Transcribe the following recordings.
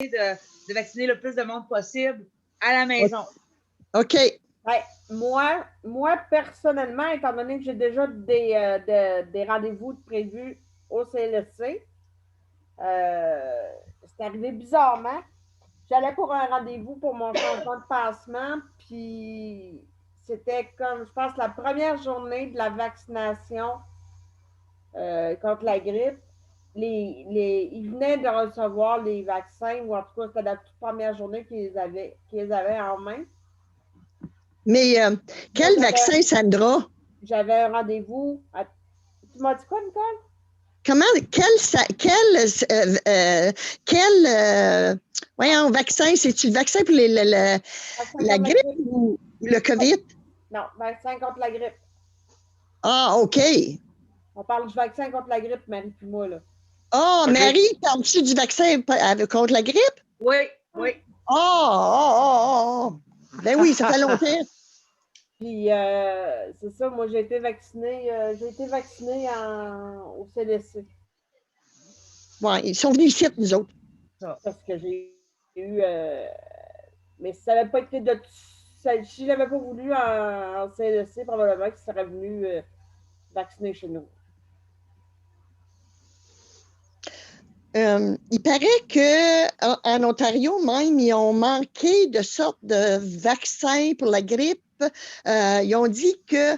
de vacciner le plus de monde possible à la maison. OK. Ben, moi, personnellement, étant donné que j'ai déjà des rendez-vous prévus au CLSC, c'est arrivé bizarrement. J'allais pour un rendez-vous pour mon changement de pansement, puis c'était comme, je pense, la première journée de la vaccination contre la grippe. Ils venaient de recevoir les vaccins, ou en tout cas, c'était la toute première journée qu'ils avaient en main. Mais quel vaccin, Sandra? J'avais un rendez-vous. Tu m'as dit quoi, Nicole? Comment, voyons, vaccin, c'est-tu le vaccin pour la grippe ou le COVID? Non, vaccin contre la grippe. Ah, OK. On parle du vaccin contre la grippe, Marie puis moi, là. Ah, okay. Marie, parles-tu du vaccin contre la grippe? Oui, oui. Ben oui, ça fait longtemps. Puis, c'est ça, moi, j'ai été vaccinée au CDC. Oui, ils sont venus ici, nous autres. Parce que j'ai eu... mais si ça n'avait pas été de... Si je n'avais pas voulu en CDC, probablement qu'ils seraient venus vacciner chez nous. Il paraît qu'en Ontario, même, ils ont manqué de sortes de vaccins pour la grippe. Ils ont dit qu'il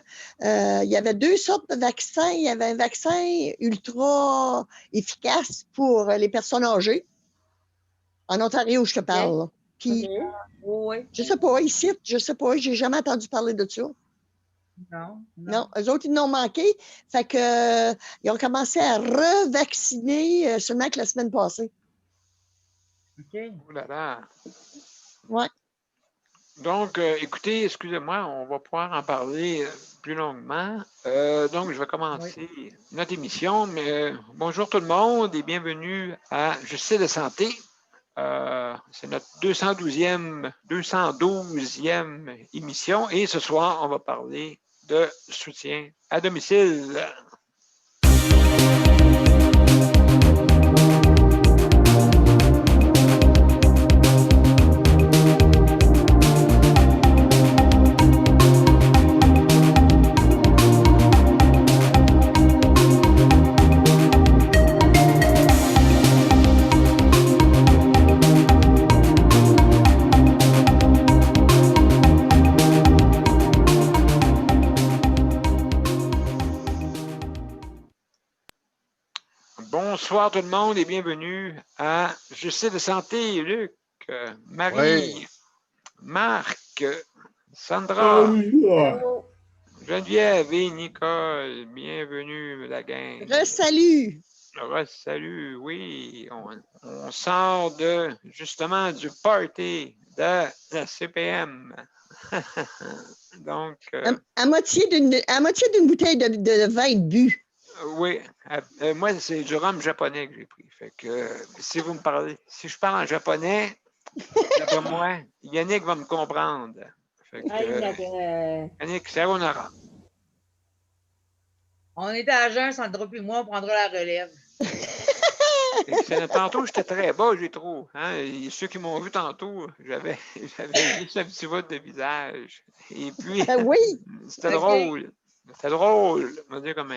y avait 2 sortes de vaccins. Il y avait un vaccin ultra efficace pour les personnes âgées. En Ontario, je te parle. Puis, je sais pas, ici, je sais pas, j'ai jamais entendu parler de ça. Non, eux autres, ils n'ont manqué. Fait que, ils ont commencé à revacciner seulement que la semaine passée. OK. Oh là là. Ouais. Donc, écoutez, excusez-moi, on va pouvoir en parler plus longuement. Donc, je vais commencer notre émission. Mais, bonjour tout le monde et bienvenue à Justice de santé. C'est notre 212e émission et ce soir, on va parler de soutien à domicile. Bonsoir tout le monde et bienvenue à Justice de santé, Luc, Marie, Marc, Sandra, Geneviève et Nicole. Bienvenue la gang. Salut. Salut, oui. On sort justement du party de la CPM. Donc, à moitié d'une bouteille de vin bu. Oui, moi, c'est du rhum japonais que j'ai pris. Fait que si je parle en japonais, d'après moi, Yannick va me comprendre. Fait que, Yannick, sayonara. On était à jeun, Sandra puis moi, on prendra la relève. Tantôt, j'étais très bas, j'ai trop. Hein? Ceux qui m'ont vu tantôt, j'avais juste un petit vote de visage. Et puis, oui. C'était drôle. C'était drôle. On va dire comme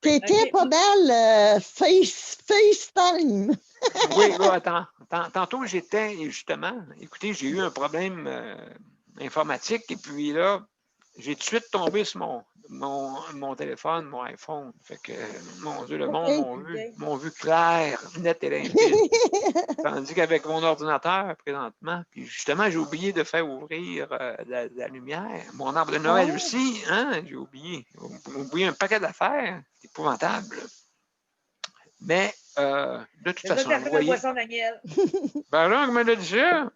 T'étais pas belle FaceTime. Oui, attends. Tantôt, j'étais, justement, écoutez, j'ai eu un problème informatique et puis là, j'ai tout de suite tombé sur mon téléphone, mon iPhone. Fait que, mon Dieu, le monde m'ont vu clair, net et limpide. Tandis qu'avec mon ordinateur, présentement, puis justement, j'ai oublié de faire ouvrir la lumière. Mon arbre de Noël aussi, hein, j'ai oublié. J'ai oublié un paquet d'affaires. C'est épouvantable. Mais, de toute façon, vous voyez... Ben là, on m'a dit ça.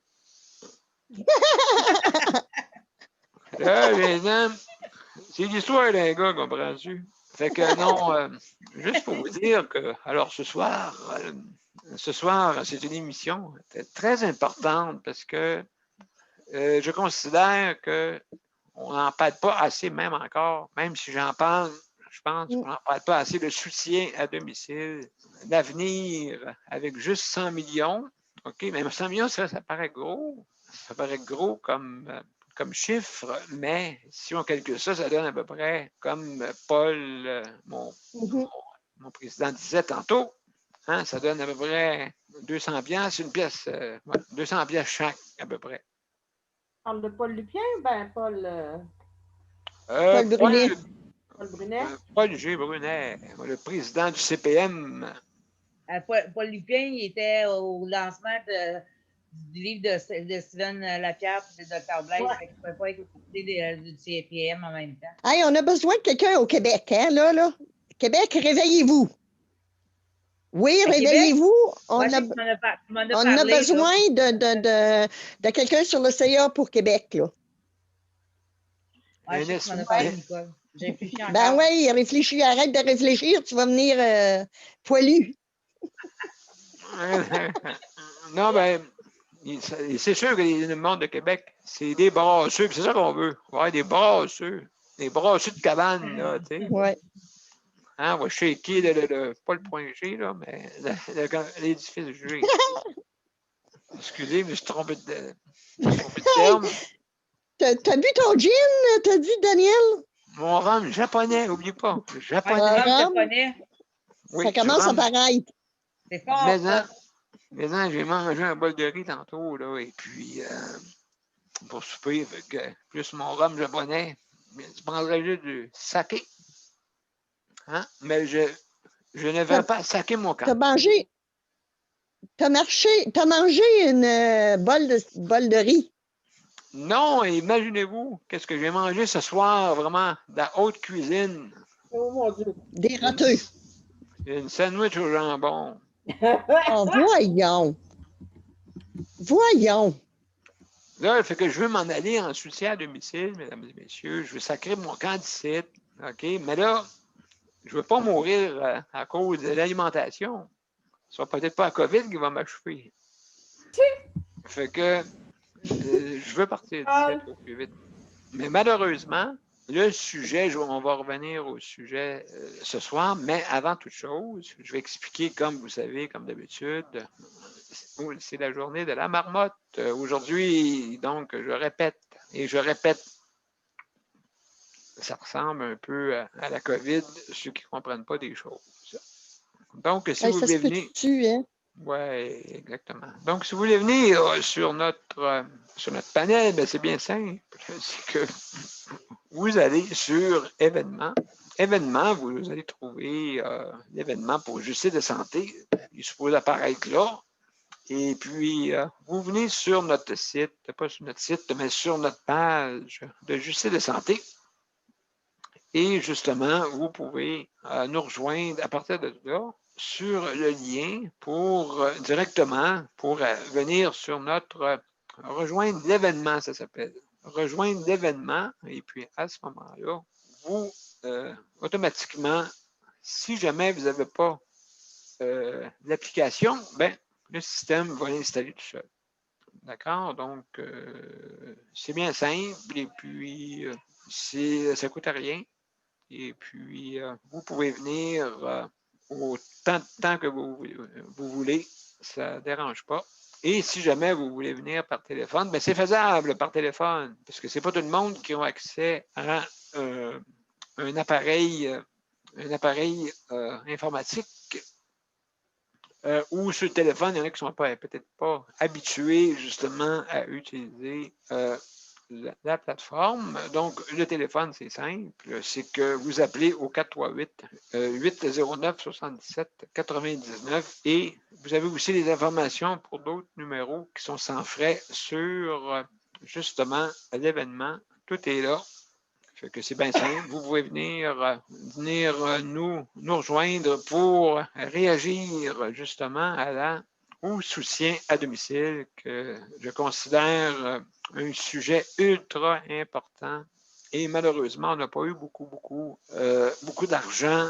Là, les c'est l'histoire d'un gars, comprends-tu? Fait que non, juste pour vous dire que, alors ce soir, c'est une émission très importante parce que je considère qu'on n'en parle pas assez, même encore, même si j'en parle, je pense qu'on n'en parle pas assez de soutien à domicile. l'avenir avec juste 100 millions. OK, mais 100 millions, ça paraît gros. Ça paraît gros comme chiffre, mais si on calcule ça, ça donne à peu près, comme Paul, mon président disait tantôt, hein, ça donne à peu près 200 piastres, une pièce, 200 piastres chaque, à peu près. Parle de Paul Lupien, ben Paul Brunet. Paul Brunet. Paul G. Brunet, le président du CPM. Paul Lupien, il était au lancement du livre de Steven Lapierre et de Dr. Blaise. Ouais. Fait qu'il ne pouvait pas écouter du CPM en même temps. Hey, on a besoin de quelqu'un au Québec, hein, là. Québec, réveillez-vous. Oui, À réveillez-vous. On Ouais, a, tu m'en as on parlé, a besoin de quelqu'un sur le CA pour Québec, là. Ouais, je sais que tu m'en as parlé, Nicole. J'ai réfléchi encore. Ben oui, réfléchis, arrête de réfléchir, tu vas venir poilu. Non, ben, c'est sûr que le monde de Québec, c'est des brasseux, c'est ça qu'on veut. Ouais, des brasseux de cabane, là, tu sais. Ouais. Hein, on va shaker pas le point G, là, mais l'édifice G. Excusez, mais je suis trompé de terme. T'as bu ton gin, t'as dit, Daniel? Mon rhum japonais, n'oublie pas. Ouais, Japonais. du rhum rhum. japonais. Oui, Ça commence à paraître. C'est fort, Mais ça. j'ai mangé un bol de riz tantôt, là, et puis pour souper, plus mon rhum japonais, tu prendrais juste du saké. Hein? Mais je ne vais pas saquer mon camp. T'as mangé une bol de riz. Non, imaginez-vous, qu'est-ce que j'ai mangé ce soir, vraiment, de la haute cuisine. Oh mon Dieu. Des râteux. Une sandwich au jambon. Oh, voyons. Voyons. Là, fait que je veux m'en aller en soutien à domicile, mesdames et messieurs. Je veux sacrer mon camp d'ici. OK? Mais là, je ne veux pas mourir à cause de l'alimentation. Ce sera peut-être pas la COVID qui va m'achever. Fait que je veux partir d'ici au plus vite. Mais malheureusement, le sujet, on va revenir au sujet ce soir, mais avant toute chose, je vais expliquer, comme vous savez, comme d'habitude, c'est la journée de la marmotte. Aujourd'hui, donc, je répète, ça ressemble un peu à la COVID, ceux qui ne comprennent pas des choses. Donc, si vous voulez venir... Hein? Oui, exactement. Donc, si vous voulez venir sur notre panel, ben, c'est bien simple. C'est que vous allez sur événements. Événements, vous allez trouver l'événement pour justice de santé. Il est supposé apparaître là. Et puis, vous venez sur notre site, pas sur notre site, mais sur notre page de justice de santé. Et justement, vous pouvez nous rejoindre à partir de là sur le lien pour directement pour venir sur notre rejoindre l'événement, ça s'appelle. Rejoindre l'événement. Et puis, à ce moment-là, vous, automatiquement, si jamais vous n'avez pas l'application, ben, le système va l'installer tout seul. D'accord? Donc, c'est bien simple et puis ça ne coûte rien. Et puis, vous pouvez venir autant de temps que vous voulez. Ça ne dérange pas. Et si jamais vous voulez venir par téléphone, bien, c'est faisable par téléphone, parce que ce n'est pas tout le monde qui a accès à un appareil informatique. Ou sur le téléphone, il y en a qui ne sont peut-être pas habitués justement à utiliser la plateforme. Donc, le téléphone, c'est simple. C'est que vous appelez au 438-809-77-99 et vous avez aussi des informations pour d'autres numéros qui sont sans frais sur justement l'événement. Tout est là. Fait que c'est bien simple. Vous pouvez venir nous rejoindre pour réagir justement au soutien à domicile que je considère un sujet ultra important. Et malheureusement, on n'a pas eu beaucoup d'argent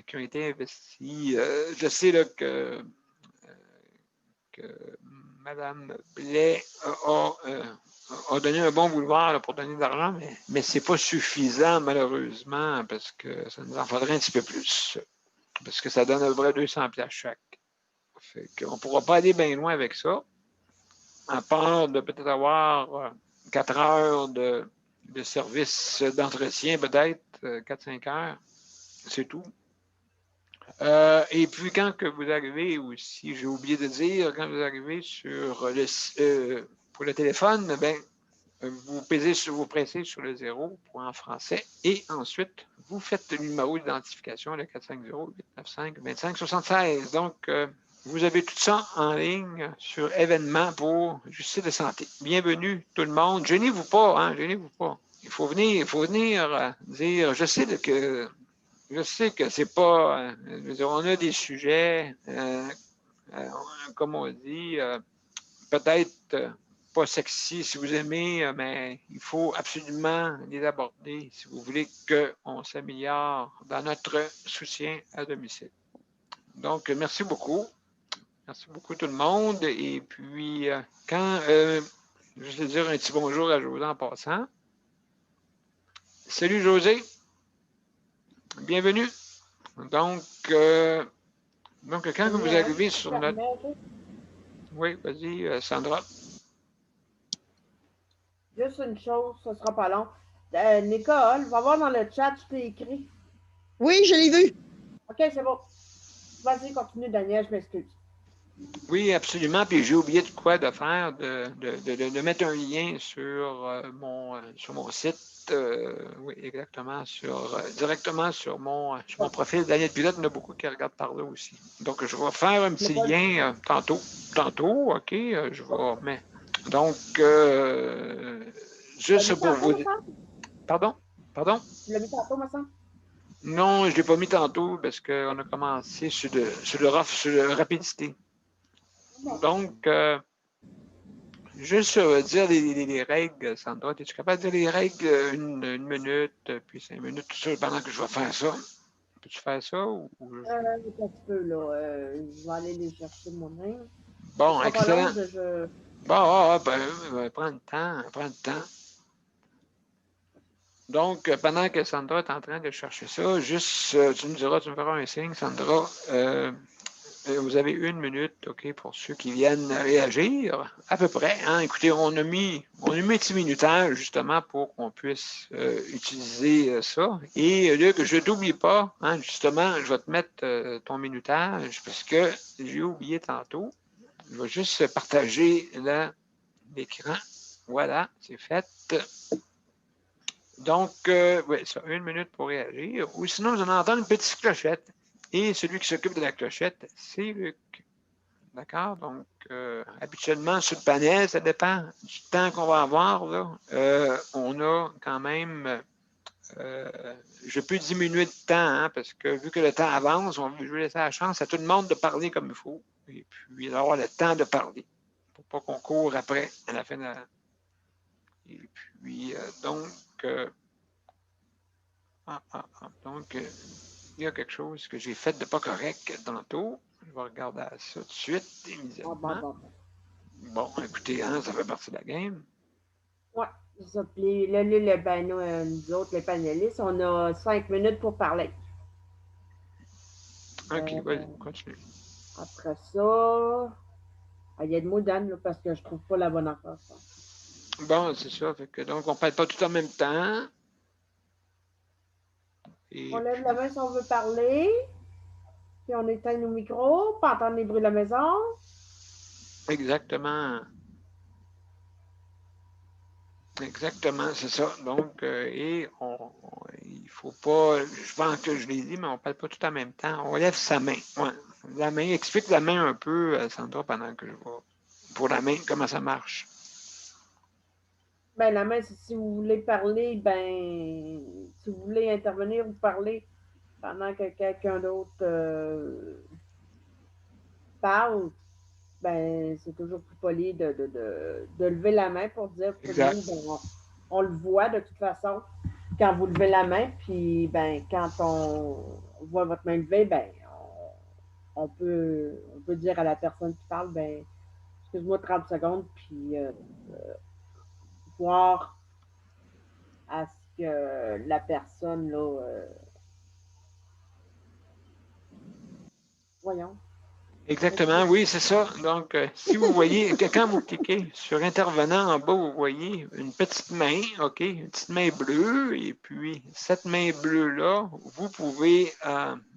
qui ont été investis. Je sais là, que Mme Blais a donné un bon boulevard là, pour donner de l'argent, mais ce n'est pas suffisant, malheureusement, parce que ça nous en faudrait un petit peu plus. parce que ça donne à peu près 200 pièces chaque. Fait qu'on ne pourra pas aller bien loin avec ça, à part de peut-être avoir 4 heures de service d'entretien, peut-être 4-5 heures, c'est tout. Et puis, quand que vous arrivez aussi, j'ai oublié de dire, quand vous arrivez sur pour le téléphone, ben, vous pressez sur le 0 pour en français et ensuite, vous faites le numéro d'identification, le 450-895-2576. Donc, vous avez tout ça en ligne sur événements pour justice de santé. Bienvenue tout le monde. Gênez-vous pas, hein, gênez-vous pas. Il faut venir dire, je sais que c'est pas, on a des sujets, comme on dit, peut-être pas sexy si vous aimez, mais il faut absolument les aborder si vous voulez qu'on s'améliore dans notre soutien à domicile. Donc, merci beaucoup. Merci beaucoup tout le monde. Et puis, je vais dire un petit bonjour à José en passant. Salut José. Bienvenue. Donc, quand vous arrivez sur notre... Oui, vas-y, Sandra. Juste une chose, ce ne sera pas long. Nicole, va voir dans le chat, je t'ai écrit. Oui, je l'ai vu. OK, c'est bon. Vas-y, continue, Daniel, je m'excuse. Oui, absolument. Puis j'ai oublié de quoi de faire, de mettre un lien sur mon site. Oui, exactement. Directement sur mon profil. Daniel Pilote, il y en a beaucoup qui regardent par là aussi. Donc, je vais faire un petit lien tantôt. OK, je vais. Mais, donc, juste pour vous. Pardon? Tu l'as mis tantôt, me semble? Non, je ne l'ai pas mis tantôt parce qu'on a commencé sur la rapidité. Donc, juste dire les règles, Sandra, es-tu capable de dire les règles une minute, puis 5 minutes, tout ça, pendant que je vais faire ça? Peux-tu faire ça? Un petit peu, là. Je vais aller les chercher moi-même. Bon, excellent. Bon, prends le temps. Donc, pendant que Sandra est en train de chercher ça, juste, tu me feras un signe, Sandra. Vous avez 1 minute, OK, pour ceux qui viennent réagir, à peu près. Hein? Écoutez, on a mis un petit minutage justement pour qu'on puisse utiliser ça. Et Luc, je ne t'oublie pas, hein, justement, je vais te mettre ton minutage parce que j'ai oublié tantôt. Je vais juste partager l'écran. Voilà, c'est fait. Donc, oui, ça, 1 minute pour réagir. Ou sinon, vous en entendez une petite clochette. Et celui qui s'occupe de la clochette, c'est Luc. D'accord? Donc, habituellement, sur le panel, ça dépend du temps qu'on va avoir. Là. On a quand même, je peux diminuer le temps, hein, parce que vu que le temps avance, je vais laisser la chance à tout le monde de parler comme il faut. Et puis, d'avoir le temps de parler. Pour pas qu'on court après à la fin de la... Et puis, donc, il y a quelque chose que j'ai fait de pas correct tantôt. Je vais regarder ça tout de suite, immédiatement. Bon, écoutez, hein, ça fait partie de la game. Oui, c'est ça. Puis nous autres, les panélistes, on a 5 minutes pour parler. OK, vas-y, continue. Après ça, il y a de mots d'âne, parce que je ne trouve pas la bonne affaire. Bon, c'est ça. Fait que, donc, on ne parle pas tout en même temps. On lève la main si on veut parler. Puis on éteint nos micros, pas entendre les bruits de la maison. Exactement. Exactement, c'est ça. Donc, il ne faut pas, je pense que je l'ai dit, mais on ne parle pas tout en même temps. On lève sa main. Ouais. La main, explique la main un peu, Sandra, pendant que je vais. Pour la main, comment ça marche? Ben, la main, si vous voulez parler, si vous voulez intervenir ou parler pendant que quelqu'un d'autre parle, c'est toujours plus poli de lever la main pour dire que nous, on le voit de toute façon quand vous levez la main, puis quand on voit votre main levée, on peut dire à la personne qui parle, excuse-moi 30 secondes, puis voir à ce que la personne là, Voyons. Exactement, oui, c'est ça. Donc, si vous voyez, quand vous cliquez sur intervenant en bas, vous voyez une petite main, OK, une petite main bleue, et puis cette main bleue-là, vous pouvez,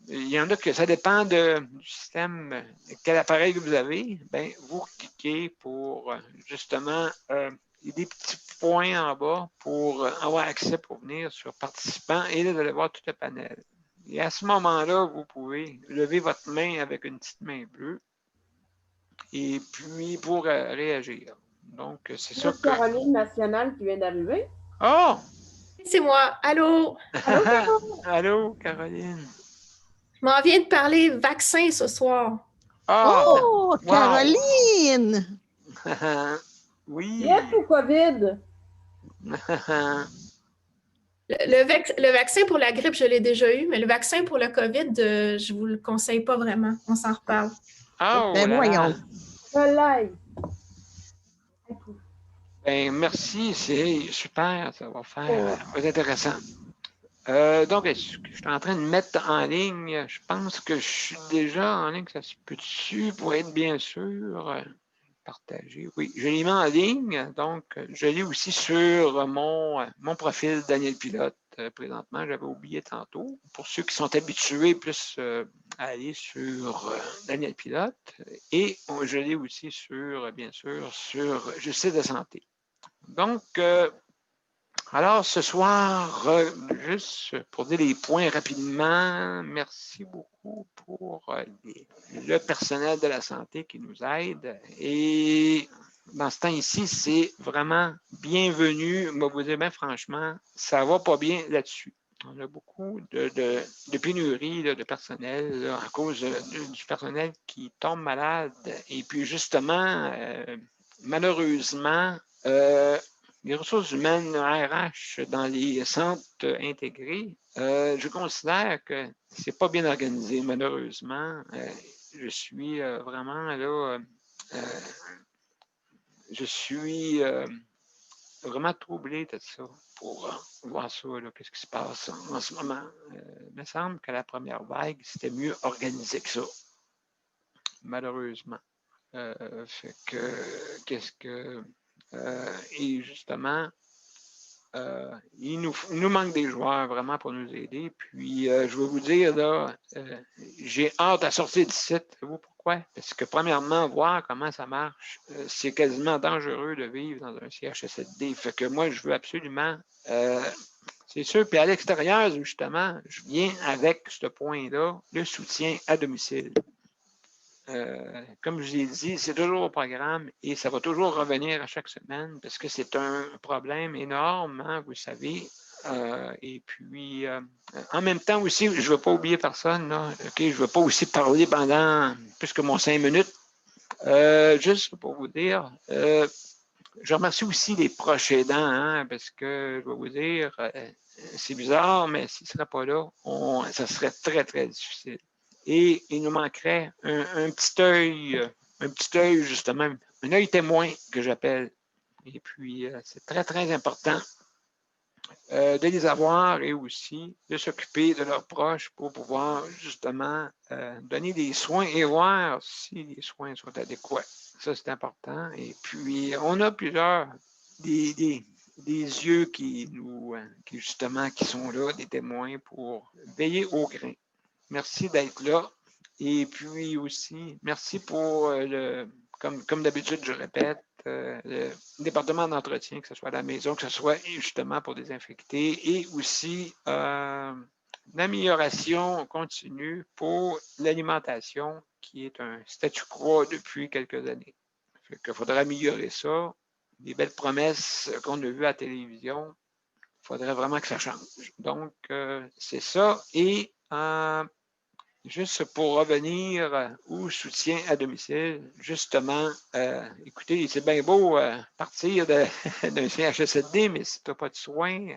il y en a que ça dépend du système, quel appareil que vous avez, bien, vous cliquez pour justement, il y a des petits points en bas pour avoir accès pour venir sur participants, et là, vous allez voir tout le panel. Et à ce moment-là, vous pouvez lever votre main avec une petite main bleue et puis pour réagir. Donc, c'est ça que... Caroline Nationale qui vient d'arriver. Oh! C'est moi. Allô? Allô, Caro? Allô, Caroline. Je m'en viens de parler vaccin ce soir. Ah! Oh, wow. Caroline! Oui. Greffe ou COVID? Le vaccin pour la grippe, je l'ai déjà eu, mais le vaccin pour le COVID, je ne vous le conseille pas vraiment. On s'en reparle. Oh, Ben là là. voyons. Soleil. Ben, merci, c'est super, ça va faire Oh. intéressant. Donc, je suis en train de mettre en ligne, je pense que je suis déjà en ligne, ça se peut-tu pour être bien sûr partagé. Oui, je l'ai mis en ligne, donc je l'ai aussi sur mon profil Daniel Pilote présentement, j'avais oublié tantôt. Pour ceux qui sont habitués plus à aller sur Daniel Pilote, et je l'ai aussi sur, bien sûr, sur Justice de santé. Donc, alors, ce soir, juste pour dire les points rapidement, merci beaucoup pour le personnel de la santé qui nous aide. Et dans ce temps ici, c'est vraiment bienvenu. Moi, vous dire bien franchement, ça va pas bien là-dessus. On a beaucoup de pénuries de personnel là, à cause du personnel qui tombe malade. Et puis justement, malheureusement, les ressources humaines RH dans les centres intégrés, je considère que c'est pas bien organisé, malheureusement. Je suis vraiment là, je suis vraiment troublé de ça pour voir ça, qu'est-ce qui se passe en ce moment. Il me semble que la première vague, c'était mieux organisé que ça, malheureusement. Fait que, qu'est-ce que... et justement, il nous manque des joueurs vraiment pour nous aider. Puis, je vais vous dire, là, j'ai hâte à sortir du site. Savez-vous pourquoi? Parce que, premièrement, voir comment ça marche, c'est quasiment dangereux de vivre dans un CHSLD. Fait que moi, je veux absolument, c'est sûr, puis à l'extérieur, justement, je viens avec ce point-là, le soutien à domicile. Comme je l'ai dit, c'est toujours au programme et ça va toujours revenir à chaque semaine parce que c'est un problème énorme, hein, vous savez. Et puis, en même temps aussi, je ne veux pas oublier personne, là, OK? Je ne veux pas aussi parler pendant plus que mon 5 minutes. Juste pour vous dire, je remercie aussi les proches aidants, hein, parce que je vais vous dire, c'est bizarre, mais s'ils ne seraient pas là, ça serait très, très difficile. Et il nous manquerait un petit œil justement, un œil témoin que j'appelle. Et puis, c'est très, très important de les avoir et aussi de s'occuper de leurs proches pour pouvoir justement donner des soins et voir si les soins sont adéquats. Ça, c'est important. Et puis, on a plusieurs des yeux qui justement, qui sont là, des témoins pour veiller au grain. Merci d'être là. Et puis aussi, merci pour comme d'habitude, je répète, le département d'entretien, que ce soit à la maison, que ce soit justement pour désinfecter, et aussi l'amélioration continue pour l'alimentation, qui est un statu quo depuis quelques années. Il faudrait améliorer ça. Les belles promesses qu'on a vues à la télévision, il faudrait vraiment que ça change. Donc, c'est ça. Et juste pour revenir au soutien à domicile, justement, écoutez, c'est bien beau partir d'un CHSLD, mais si tu n'as pas de soins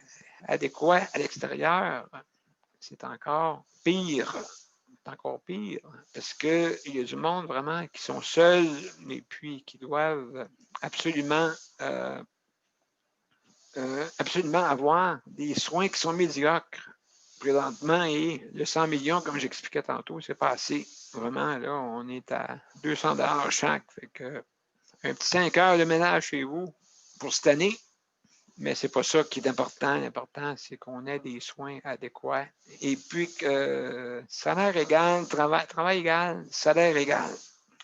adéquats à l'extérieur, c'est encore pire. C'est encore pire, parce qu'il y a du monde vraiment qui sont seuls et puis qui doivent absolument avoir des soins qui sont médiocres. présentement et le 100 millions, comme j'expliquais tantôt, c'est pas assez. Vraiment, là, on est à 200 $ chaque. Fait que un petit 5 heures de ménage chez vous pour cette année, mais c'est pas ça qui est important. L'important, c'est qu'on ait des soins adéquats. Et puis que salaire égal, travail égal, salaire égal.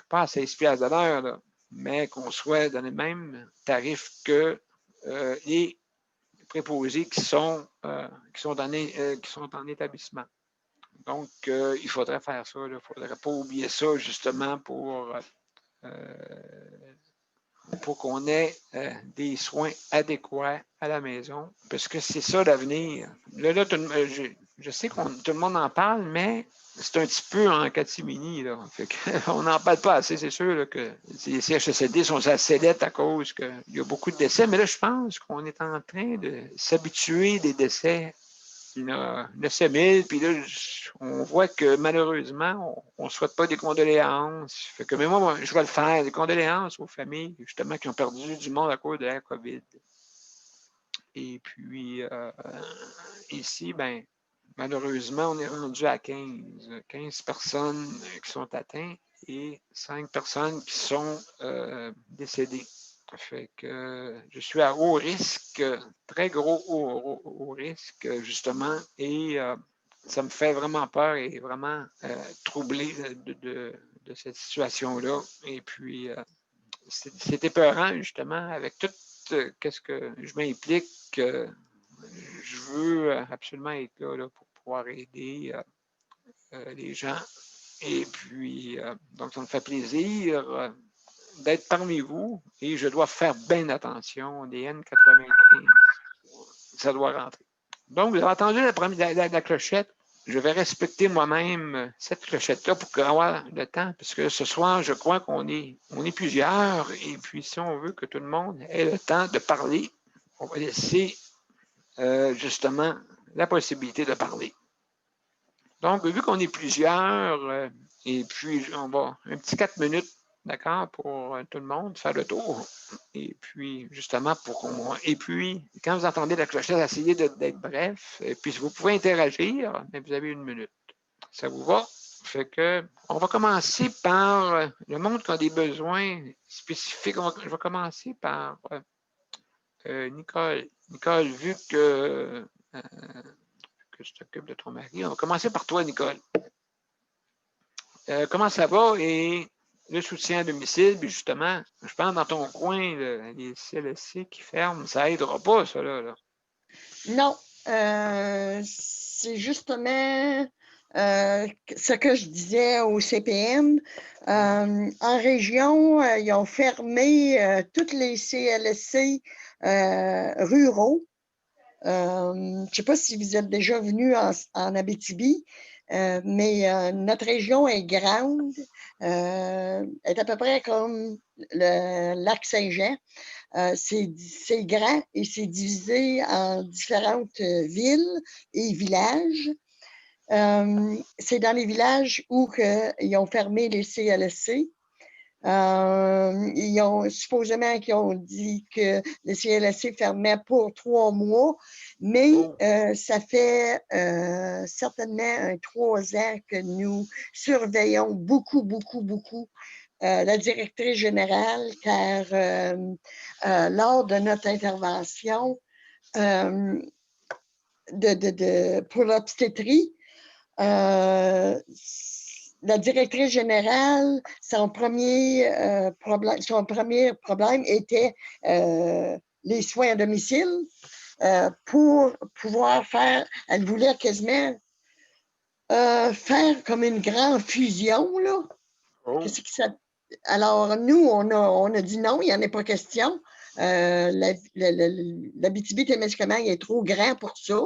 Pas à 16 $ de l'heure, là, mais qu'on soit dans le même tarif que les préposés qui sont en établissement. Donc, il faudrait faire ça. Il ne faudrait pas oublier ça, justement, pour qu'on ait des soins adéquats à la maison, parce que c'est ça l'avenir. Là, je sais que tout le monde en parle, mais c'est un petit peu en catimini. Là. Fait on n'en parle pas assez, c'est sûr là, que les CHSLD sont à sellette à cause qu'il y a beaucoup de décès, mais là, je pense qu'on est en train de s'habituer des décès. Il y en a 1000, puis là, on voit que malheureusement, on ne souhaite pas des condoléances. Fait que, mais moi, je vais le faire, des condoléances aux familles, justement, qui ont perdu du monde à cause de la COVID. Et puis, ici, ben, malheureusement, on est rendu à 15 personnes qui sont atteintes et 5 personnes qui sont décédées. Fait que je suis à haut risque, très gros haut risque, justement, et ça me fait vraiment peur et vraiment troublé de cette situation-là. Et puis, c'est épeurant, justement, avec tout qu'est-ce que je m'implique. Je veux absolument être là pour pouvoir aider les gens. Et puis, donc, ça me fait plaisir d'être parmi vous et je dois faire bien attention. Des N95, ça doit rentrer. Donc, vous avez entendu la clochette. Je vais respecter moi-même cette clochette-là pour avoir le temps, parce que ce soir, je crois qu'on est plusieurs. Et puis, si on veut que tout le monde ait le temps de parler, on va laisser justement la possibilité de parler. Donc, vu qu'on est plusieurs, et puis on va un petit 4 minutes, d'accord, pour tout le monde, faire le tour. Et puis, justement, et puis, quand vous entendez la clochette, essayez d'être bref. Et puis, si vous pouvez interagir, mais vous avez 1 minute. Ça vous va? Fait que, on va commencer par le monde qui a des besoins spécifiques. Je vais commencer par Nicole. Nicole, vu que je t'occupe de ton mari, on va commencer par toi, Nicole. Comment ça va? Et le soutien à domicile, puis justement, je pense dans ton coin, les CLSC qui ferment, ça n'aidera pas, ça, là. Non, c'est justement ce que je disais au CPM. En région, ils ont fermé toutes les CLSC ruraux. Je ne sais pas si vous êtes déjà venu en Abitibi, mais notre région est grande, est à peu près comme le lac Saint-Jean. C'est grand et c'est divisé en différentes villes et villages. C'est dans les villages où ils ont fermé les CLSC. Supposément qu'ils ont dit que le CLSC fermait pour 3 mois, mais ça fait certainement 3 ans que nous surveillons beaucoup la directrice générale, car lors de notre intervention pour l'obstétrie, la directrice générale, son premier problème était les soins à domicile pour pouvoir faire, elle voulait quasiment faire comme une grande fusion, là. Qu'est-ce que ça... Alors, nous, on a dit non, il n'y en a pas question. L'Abitibi-Témiscamingue est trop grand pour ça.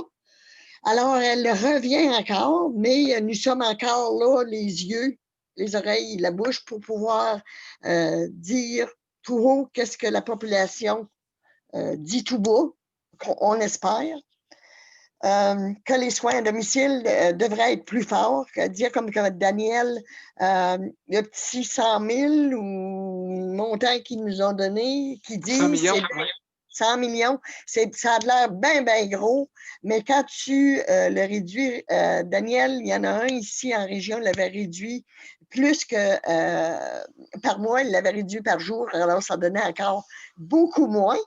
Alors, elle revient encore, mais nous sommes encore là, les yeux, les oreilles, la bouche, pour pouvoir dire tout haut qu'est-ce que la population dit tout bas, qu'on espère. Que les soins à domicile devraient être plus forts, dire comme Daniel, le petit 100 000 ou le montant qu'ils nous ont donné, qui dit 100 millions. 100 millions, ça a l'air bien, bien gros, mais quand tu le réduis, Daniel, il y en a un ici en région, il l'avait réduit plus que par mois, il l'avait réduit par jour, alors ça donnait encore beaucoup moins.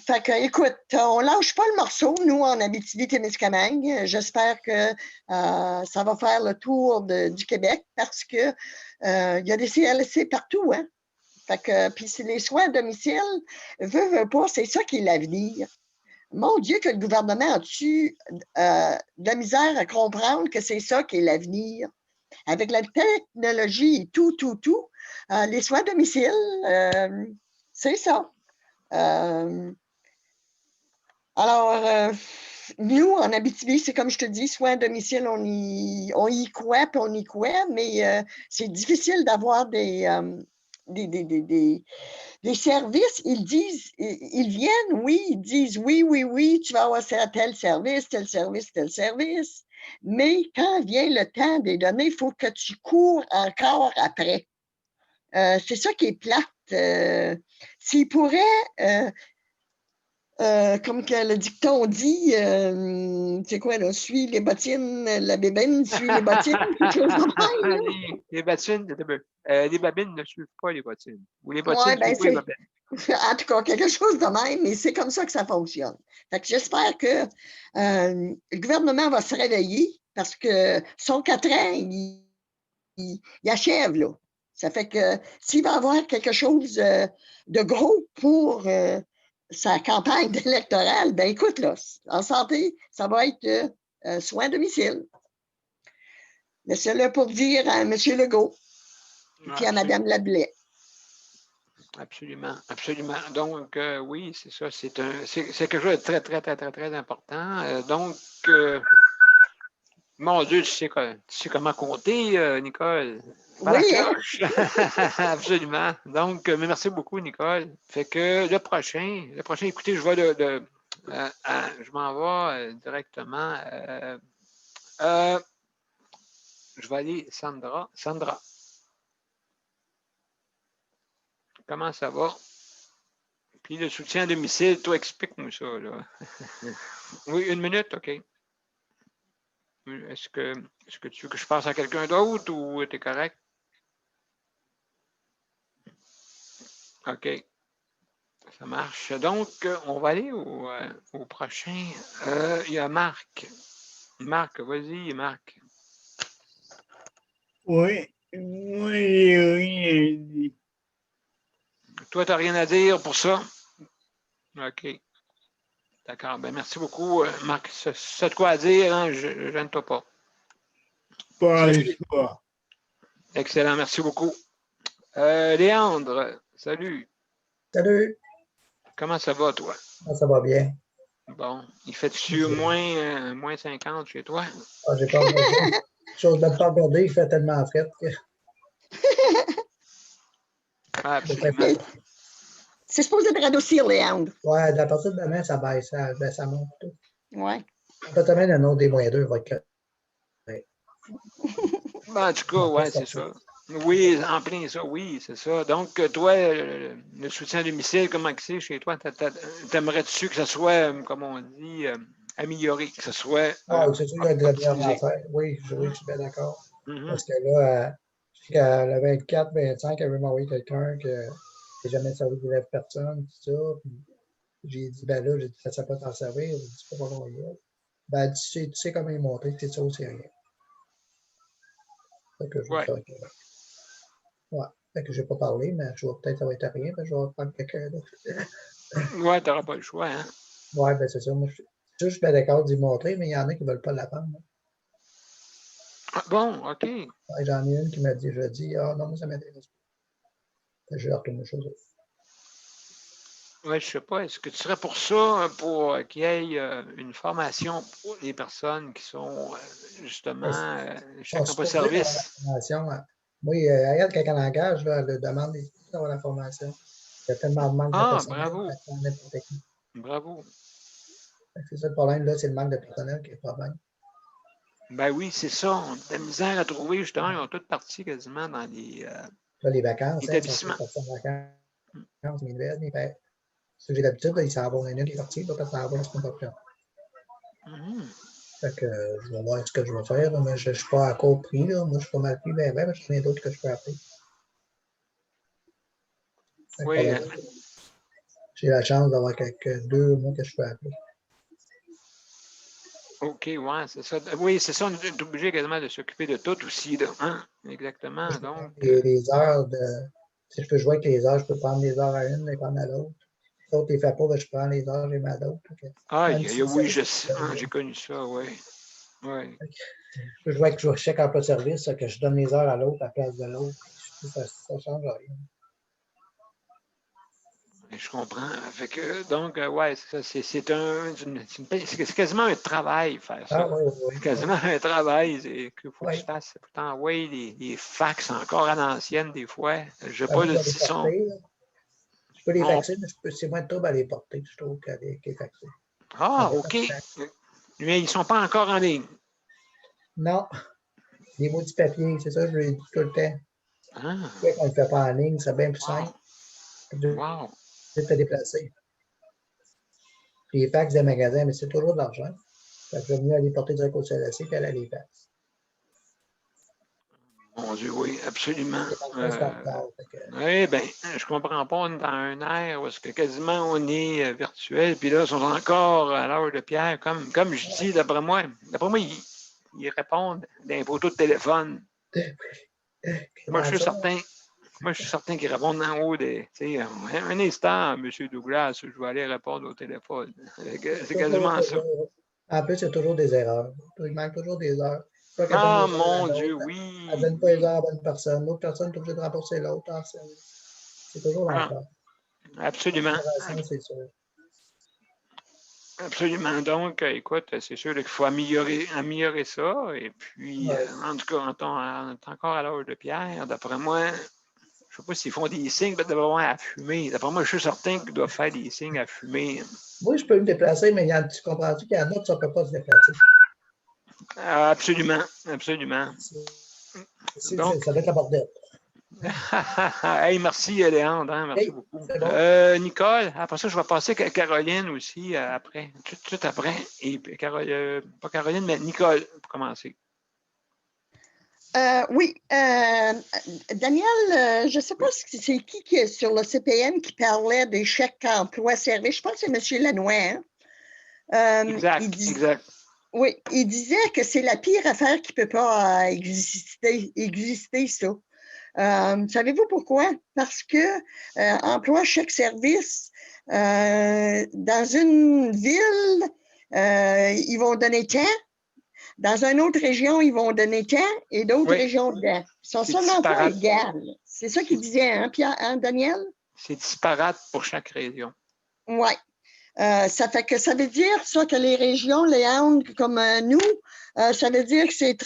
Fait que, écoute, on lâche pas le morceau, nous, en Abitibi-Témiscamingue. J'espère que ça va faire le tour du Québec parce que il y a des CLSC partout, hein. Fait que, puis si les soins à domicile, veut pas, c'est ça qui est l'avenir. Mon Dieu, que le gouvernement a-tu de la misère à comprendre que c'est ça qui est l'avenir. Avec la technologie et tout, les soins à domicile, c'est ça. Alors, nous, en Abitibi, c'est comme je te dis, soins à domicile, on y croit, puis on y croit, mais c'est difficile d'avoir des services. Ils viennent, oui, ils disent oui, tu vas avoir tel service, tel service, tel service. Mais quand vient le temps des données, il faut que tu cours encore après. C'est ça qui est plate. S'ils pourraient, comme que le dicton dit, c'est quoi, là, suis les bottines, la bébine, suis les bottines, quelque chose de même, là. Les bottines, les babines ne suivent pas les bottines. Ou les Ouais, bottines ben suivent pas les babines. en tout cas, quelque chose de même, mais c'est comme ça que ça fonctionne. Fait que j'espère que le gouvernement va se réveiller parce que son 4 ans, il achève, là. Ça fait que s'il va avoir quelque chose de gros pour sa campagne électorale, ben écoute, là, en santé, ça va être soins à domicile. Laissez-le pour dire à M. Legault et à Mme Lablais. Absolument, absolument. Donc, oui, c'est ça. C'est quelque chose de très, très, très, très, très important. Donc, mon Dieu, tu sais comment compter, Nicole. Par Oui, la cloche. Absolument. Donc, mais merci beaucoup, Nicole. Fait que le prochain, écoutez, je vais je m'en vais directement. Je vais aller, Sandra. Sandra. Comment ça va? Puis le soutien à domicile, toi, explique-moi ça, là. Oui, 1 minute, OK. Est-ce que tu veux que je passe à quelqu'un d'autre ou tu es correct? OK. Ça marche. Donc, on va aller au prochain. Il y a Marc. Marc, vas-y, Marc. Oui, moi, j'ai rien dit. Toi, tu n'as rien à dire pour ça? OK. D'accord. Ben, merci beaucoup, Marc. Ça de quoi à dire, hein? Je ne toi pas. Pas Salut. ça. Excellent, merci beaucoup. Léandre, salut. Salut, Comment ça va, toi? ça va bien. Bon, il fait-tu moins 50 chez toi? Ah, j'ai pas regardé. Chose de ne pas regarder, il fait tellement frais que Ah, absolument. C'est supposé de radoucir, Léandre. ouais, à partir de demain, ça baisse, ça monte tout. Ouais. Peut-être même le nom des -2 va être Ben, en tout cas, ouais, c'est ça. Oui, en plein ça, oui, c'est ça. Donc, toi, le soutien à domicile, comment c'est chez toi? T'aimerais-tu que ça soit, comme on dit, amélioré, que ce soit Ah, c'est sûr qu'il y a de la meilleure optimisé? affaire. Oui, je suis bien d'accord. Mhm. Parce que là, je sais qu'à le 24, 25, elle veut m'envoyer quelqu'un qui n'a jamais servi d'élève personne, tout ça. Puis j'ai dit, ben là, j'ai dit, ça peut t'en servir. J'ai dit, c'est pas long, ben, tu sais comment il montrer que tu ça aussi rien. Fait que je vais Ouais. faire que. Ouais. Fait que je n'ai pas parlé, mais je vais peut-être ça va être à rien, je vais prendre quelqu'un d'autre. Ouais, t'auras pas le choix, hein? Ouais, ben c'est ça. Moi, je suis bien d'accord d'y montrer, mais il y en a qui ne veulent pas la prendre. Ah, bon, OK. Ouais, j'en ai une qui m'a dit jeudi, ah non, moi, ça m'intéresse pas. Je vais retourner chez eux. Oui, je sais pas. Est-ce que tu serais pour ça, pour qu'il y ait une formation pour les personnes qui sont justement chacun pas service? Moi, regarde, quand on engage, là, elle demande d'avoir la formation. Il y a tellement de manque de Ah, personnel. bravo. Bravo. C'est ça le problème, là, c'est le manque de personnel qui est le problème. Ben oui, c'est ça. On a de la misère à trouver, justement. Ils ont toutes parti quasiment dans les Là, les vacances, établissements. sont partis en vacances. Mes nouvelles, mes pères. Si j'ai l'habitude, là, il s'en va, il y en a qui est parti, là, parce que ça va la semaine prochaine. Fait que je vais voir ce que je vais faire, là, mais je ne suis pas encore pris. Là. Moi, je suis pas mal pris, mais j'en ai d'autres que je peux appeler. Oui. J'ai la chance d'avoir quelques 2 mois que je peux appeler. OK, ouais, c'est ça. Oui, c'est ça, on est obligé quasiment de s'occuper de tout aussi, là. Hein? Exactement. Donc. Les heures de. Si je peux jouer avec les heures, je peux prendre les heures à une, les prendre à l'autre. L'autre, il ne fait pas, ben, je prends les heures, je les mets à l'autre. Oui, je sais. J'ai connu ça, oui. Oui. Je peux jouer avec chaque emploi de service, que je donne les heures à l'autre à la place de l'autre. Ça ne change rien. Je comprends. Fait que, donc, ouais, c'est quasiment un travail faire ça. Oui. C'est quasiment un travail qu'il faut que tu fasses. Pourtant, oui, les fax encore à l'ancienne, des fois. Je sais pas le son. Je peux les faxer, mais c'est moins de trouble à les porter, je trouve, qu'à les faxer. Ah, OK. Mais ils ne sont pas encore en ligne. Non. Les mots du papier, c'est ça, je le dis tout le temps. Ah. On ne le fait pas en ligne, c'est bien plus simple. Wow. C'est te déplacer. Les fax des magasins, mais c'est toujours de l'argent. Fait que je vais mieux aller porter direct au CLSC puis aller à les fax. Mon Dieu, oui, absolument. Oui, bien, je comprends pas, on est dans un air où est-ce que quasiment on est virtuel, puis là, ils sont encore à l'heure de pierre, comme je dis, d'après moi, ils répondent d'un poteau de téléphone. Moi, je suis certain qu'ils répondent en haut des. Un instant, M. Douglas, je vais aller répondre au téléphone. C'est quasiment ça. En plus, il y a toujours des erreurs. Il manque toujours des heures. Ah, mon Dieu, oui. Elle ne donne pas les heures à la bonne personne. L'autre personne est obligée de rembourser l'autre. C'est toujours l'enfer. Absolument. C'est sûr. Absolument. Donc, écoute, c'est sûr qu'il faut améliorer ça. Et puis, en tout cas, on est encore à l'heure de pierre. D'après moi, je ne sais pas s'ils font des signes à fumer. D'après moi, je suis certain qu'ils doivent faire des signes à fumer. Oui, je peux me déplacer, mais tu comprends-tu qu'il y en a qui ne peuvent pas se déplacer? Absolument. Donc, ça va être la bordelle. Hey, merci, Léandre. Hein, merci beaucoup. Bon. Nicole, après ça, je vais passer à Caroline aussi après, tout après. Et pas Caroline, mais Nicole, pour commencer. Oui. Daniel, je ne sais pas si c'est qui est sur le CPM qui parlait des chèques emploi-service. Je pense que c'est M. Lanois. Hein? Exact. Oui, il disait que c'est la pire affaire qui ne peut pas exister ça. Savez-vous pourquoi? Parce que emploi chèque service, dans une ville, ils vont donner tant. Dans une autre région, ils vont donner tant et d'autres régions dedans. Ils sont seulement pas égales. C'est ça qu'il disait, hein, Pierre, hein, Daniel? C'est disparate pour chaque région. Oui. Ça fait que ça veut dire ça que les régions, les Hounds comme nous, ça veut dire que c'est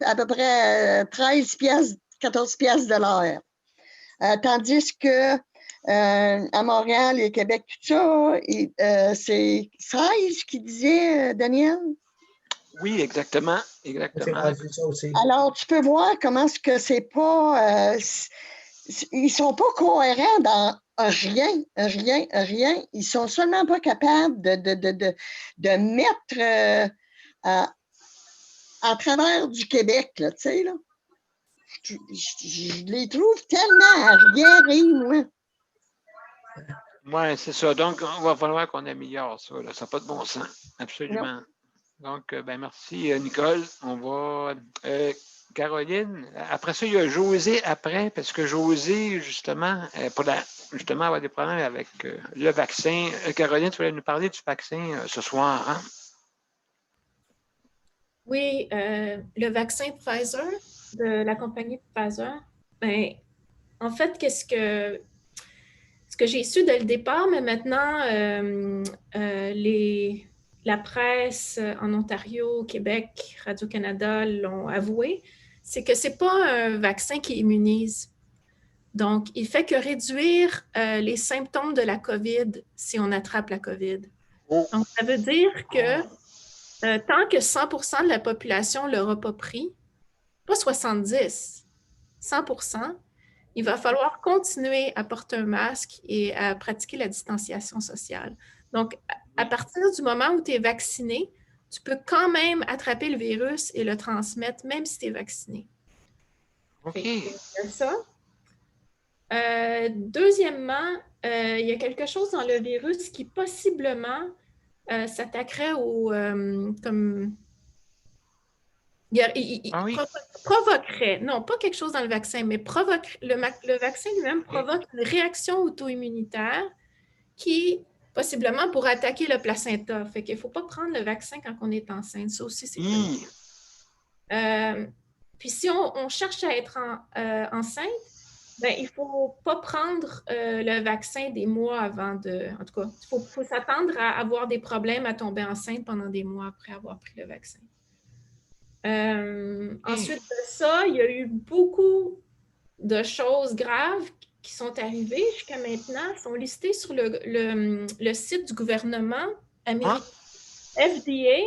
à peu près 13 piastres, 14 piastres de l'heure. Tandis que à Montréal et Québec, tout ça, c'est 16 qui disait, Daniel? Oui, exactement. Alors, tu peux voir comment est-ce que c'est pas... ils sont pas cohérents dans rien. Ils sont seulement pas capables de mettre à travers du Québec, là, tu sais, là. Je les trouve tellement arriérés, moi. Oui, c'est ça. Donc, on va falloir qu'on améliore ça. Là. Ça n'a pas de bon sens. Absolument. Non. Donc, merci, Nicole. On va... Caroline, après ça, il y a José après, parce que José, justement, avoir des problèmes avec le vaccin. Caroline, tu voulais nous parler du vaccin ce soir, hein? Oui, le vaccin Pfizer, de la compagnie Pfizer, ben, en fait, ce que j'ai su dès le départ, mais maintenant, la presse en Ontario, Québec, Radio-Canada l'ont avoué, c'est que ce n'est pas un vaccin qui immunise. Donc, il ne fait que réduire les symptômes de la COVID si on attrape la COVID. Donc, ça veut dire que tant que 100% de la population ne l'aura pas pris, pas 70, 100%, il va falloir continuer à porter un masque et à pratiquer la distanciation sociale. Donc, à partir du moment où tu es vacciné, tu peux quand même attraper le virus et le transmettre, même si tu es vacciné. OK. Il y a ça. Deuxièmement, il y a quelque chose dans le virus qui possiblement s'attaquerait au... comme... Ah oui? provoquerait, non, pas quelque chose dans le vaccin, mais le vaccin lui-même provoque une réaction auto-immunitaire qui, possiblement, pourrait attaquer le placenta. Fait qu'il ne faut pas prendre le vaccin quand on est enceinte. Ça aussi, c'est connu. Puis si on cherche à être enceinte, ben, il ne faut pas prendre le vaccin des mois avant de... En tout cas, il faut s'attendre à avoir des problèmes à tomber enceinte pendant des mois après avoir pris le vaccin. Ensuite de ça, il y a eu beaucoup de choses graves qui sont arrivées jusqu'à maintenant, sont listées sur le site du gouvernement américain, FDA,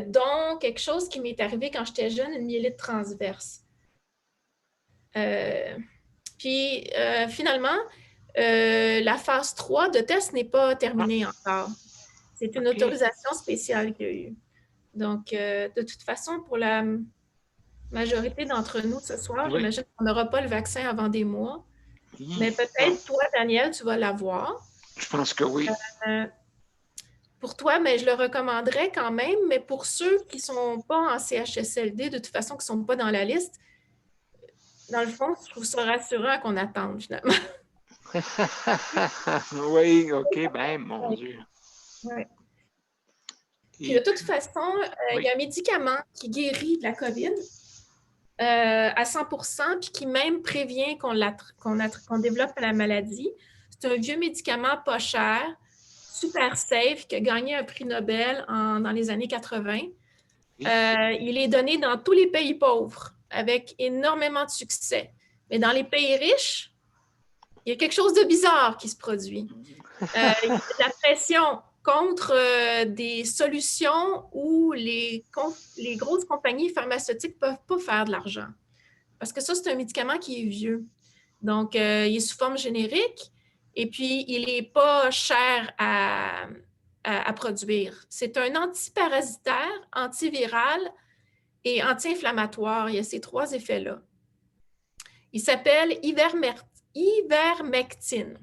dont quelque chose qui m'est arrivé quand j'étais jeune, une myélite transverse. Puis finalement, la phase 3 de test n'est pas terminée encore. C'est une autorisation spéciale qu'il y a eu. Donc, de toute façon, pour la majorité d'entre nous ce soir, j'imagine qu'on n'aura pas le vaccin avant des mois. Mais peut-être toi, Daniel, tu vas l'avoir. Je pense que oui. Pour toi, mais je le recommanderais quand même, mais pour ceux qui ne sont pas en CHSLD, de toute façon, qui ne sont pas dans la liste, dans le fond, je trouve ça rassurant qu'on attende, finalement. Oui, OK, ben, mon Dieu. Oui. Puis de toute façon, il y a un médicament qui guérit de la COVID à 100%, puis qui même prévient qu'on développe la maladie. C'est un vieux médicament pas cher, super safe, qui a gagné un prix Nobel dans les années 80. Il est donné dans tous les pays pauvres, avec énormément de succès. Mais dans les pays riches, il y a quelque chose de bizarre qui se produit. Il y a de la pression contre des solutions où les grosses compagnies pharmaceutiques ne peuvent pas faire de l'argent. Parce que ça, c'est un médicament qui est vieux. Donc, il est sous forme générique et puis il n'est pas cher à produire. C'est un antiparasitaire, antiviral et anti-inflammatoire. Il y a ces trois effets-là. Il s'appelle ivermectine.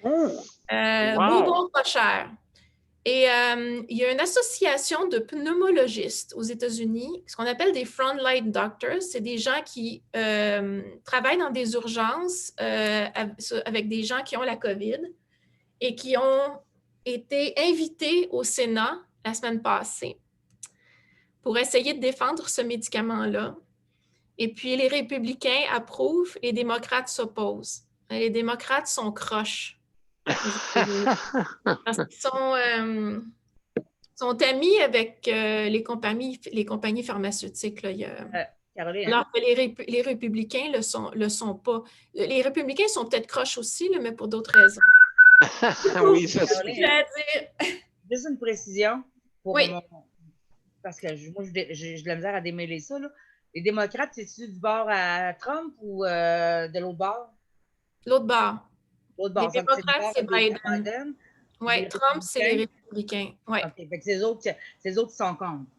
Bonbon pas cher. Et il y a une association de pneumologistes aux États-Unis, ce qu'on appelle des frontline doctors. C'est des gens qui travaillent dans des urgences avec des gens qui ont la COVID et qui ont été invités au Sénat la semaine passée pour essayer de défendre ce médicament-là. Et puis, les républicains approuvent, les démocrates s'opposent. Les démocrates sont croches. Parce qu'ils sont amis avec les compagnies pharmaceutiques. Là. Alors que les républicains le sont pas. Les républicains sont peut-être croches aussi, là, mais pour d'autres raisons. Oui, ça se fait. Juste une précision. Parce que moi, j'ai de la misère à démêler ça. Là. Les démocrates, c'est-tu du bord à Trump ou de l'autre bord? L'autre bord. Les démocrates, c'est Biden. Oui, Trump, c'est les républicains. Ouais. OK. Fait que ces autres qui sont contre.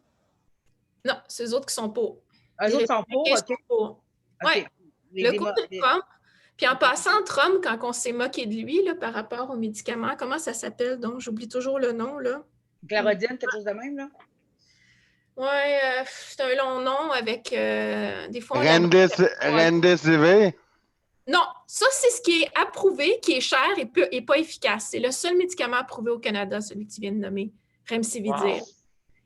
Non, c'est eux autres qui sont pour. Eux autres sont pour, OK. Oui. Le coup de Trump. Puis en passant, Trump, quand on s'est moqué de lui là, par rapport aux médicaments, comment ça s'appelle? Donc, j'oublie toujours le nom. Là. Clarodine, quelque chose de même, là? Oui, c'est un long nom avec des fois... Remdesivir? Non, ça, c'est ce qui est approuvé, qui est cher et pas efficace. C'est le seul médicament approuvé au Canada, celui que tu viens de nommer, Remdesivir. Wow.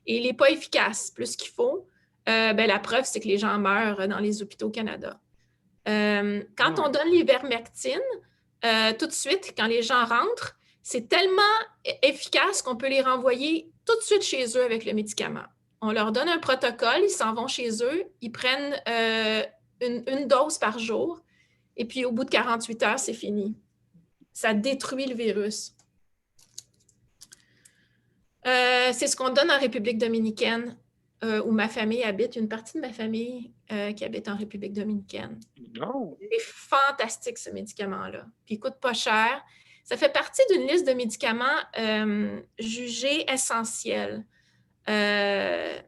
Et il n'est pas efficace, plus qu'il faut. La preuve, c'est que les gens meurent dans les hôpitaux au Canada. Quand on donne l'ivermectine, tout de suite, quand les gens rentrent, c'est tellement efficace qu'on peut les renvoyer tout de suite chez eux avec le médicament. On leur donne un protocole, ils s'en vont chez eux, ils prennent une dose par jour, et puis au bout de 48 heures, c'est fini. Ça détruit le virus. C'est ce qu'on donne en République dominicaine, où ma famille habite. Une partie de ma famille qui habite en République dominicaine. Oh. C'est fantastique, ce médicament-là. Puis il ne coûte pas cher. Ça fait partie d'une liste de médicaments jugés essentiels. Il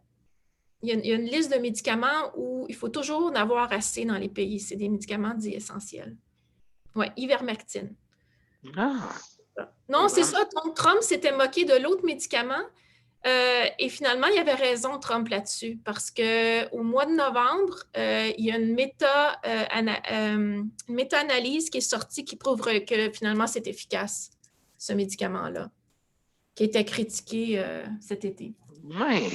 y a une liste de médicaments où il faut toujours en avoir assez dans les pays. C'est des médicaments dits essentiels. Oui, ivermectine. Ah. Non, c'est ça. Donc, Trump s'était moqué de l'autre médicament. Et finalement, il avait raison, Trump, là-dessus, parce qu'au mois de novembre, il y a une méta-analyse qui est sortie qui prouve que finalement, c'est efficace, ce médicament-là, qui était critiqué cet été. Oui,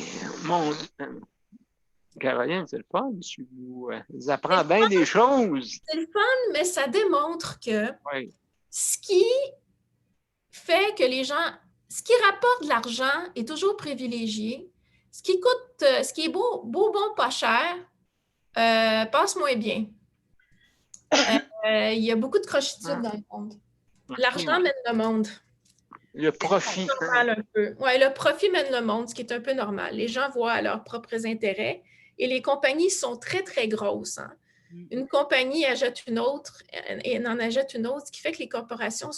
Caroline, c'est le fun. Tu nous apprends bien des choses. C'est le fun, mais ça démontre que Oui. ce qui fait que les gens... Ce qui rapporte de l'argent est toujours privilégié. Ce qui coûte, ce qui est beau, bon, pas cher, passe moins bien. Il y a beaucoup de crochitudes dans le monde. L'argent mène le monde. Le profit. C'est normal un peu. Oui, le profit mène le monde, ce qui est un peu normal. Les gens voient leurs propres intérêts et les compagnies sont très, très grosses. Hein. Une compagnie achète une autre et en achète une autre, ce qui fait que les corporations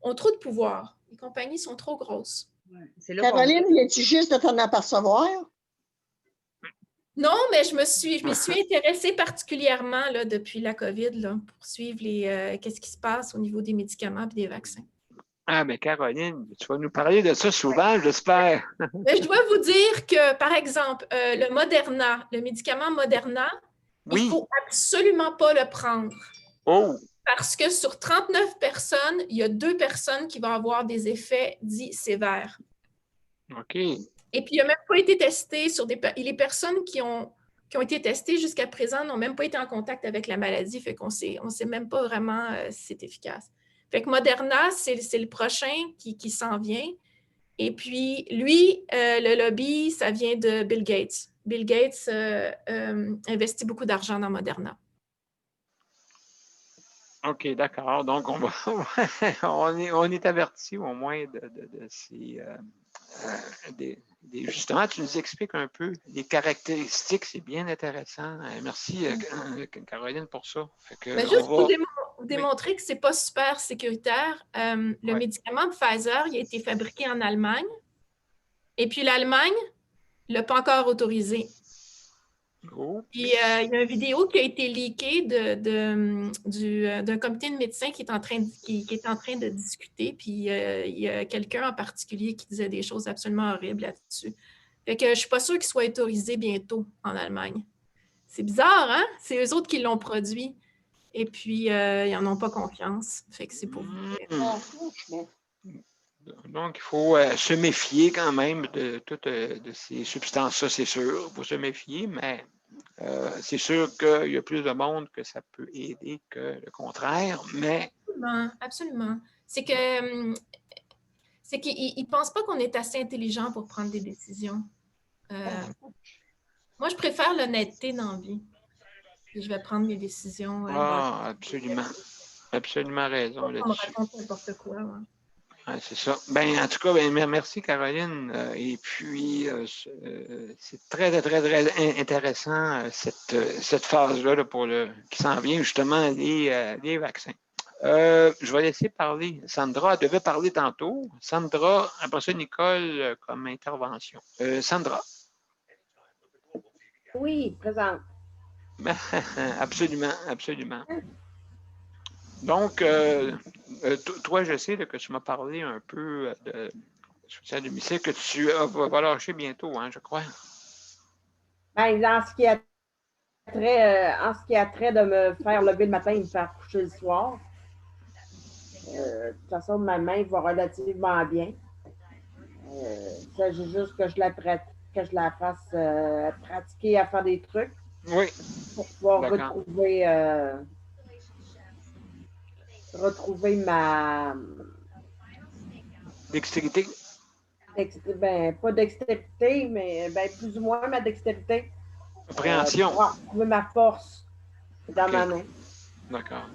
ont trop de pouvoir. Les compagnies sont trop grosses. Caroline, es-tu juste de t'en apercevoir? Non, mais je m'y suis intéressée particulièrement là, depuis la COVID là, pour suivre qu'est-ce qui se passe au niveau des médicaments et des vaccins. Ah, mais Caroline, tu vas nous parler de ça souvent, j'espère. Mais je dois vous dire que, par exemple, le Moderna, le médicament Moderna, il ne faut absolument pas le prendre. Oh! Parce que sur 39 personnes, il y a 2 personnes qui vont avoir des effets dits sévères. OK. Et puis, il n'a même pas été testé sur les personnes qui ont été testées jusqu'à présent n'ont même pas été en contact avec la maladie, fait qu'on ne sait même pas vraiment si c'est efficace. Fait que Moderna, c'est le prochain qui s'en vient. Et puis, lui, le lobby, ça vient de Bill Gates. Bill Gates investit beaucoup d'argent dans Moderna. OK, d'accord. Donc, on est averti au moins de ces... justement, tu nous expliques un peu les caractéristiques, c'est bien intéressant. Merci, Caroline, pour ça. Mais juste pour vous démontrer que ce n'est pas super sécuritaire, le médicament Pfizer, il a été fabriqué en Allemagne. Et puis l'Allemagne ne l'a pas encore autorisé. Oh. Puis il y a une vidéo qui a été leakée d'un comité de médecins qui est en train de discuter. Puis il y a quelqu'un en particulier qui disait des choses absolument horribles là-dessus. Fait que je ne suis pas sûre qu'il soit autorisé bientôt en Allemagne. C'est bizarre, hein? C'est eux autres qui l'ont produit. Et puis, ils n'en ont pas confiance. Fait que c'est pour vous. Donc, il faut se méfier quand même de toutes de ces substances-là, c'est sûr. Il faut se méfier, mais c'est sûr qu'il y a plus de monde que ça peut aider que le contraire, mais... Absolument. C'est qu'ils ne pensent pas qu'on est assez intelligent pour prendre des décisions. Moi, je préfère l'honnêteté dans la vie. Puis je vais prendre mes décisions. Absolument. Absolument raison. On me raconte n'importe quoi. Ouais. Ouais, c'est ça. Ben, en tout cas, ben, merci Caroline. Et puis, c'est très, très, très intéressant cette phase-là qui s'en vient justement les vaccins. Je vais laisser parler. Sandra, elle devait parler tantôt. Sandra, après ça, Nicole comme intervention. Sandra. Oui, présente. Absolument, absolument. Donc, toi, je sais que tu m'as parlé un peu de soutien à domicile que tu vas lâcher bientôt, hein, je crois. Ben, en ce qui a trait de me faire lever le matin et me faire coucher le soir, de toute façon, ma main va relativement bien. Il s'agit juste que je la fasse pratiquer à faire des trucs. Oui. Pour pouvoir retrouver ma dextérité. Ben, pas dextérité, mais ben, plus ou moins ma dextérité. Compréhension. Pour retrouver ma force dans ma main. D'accord.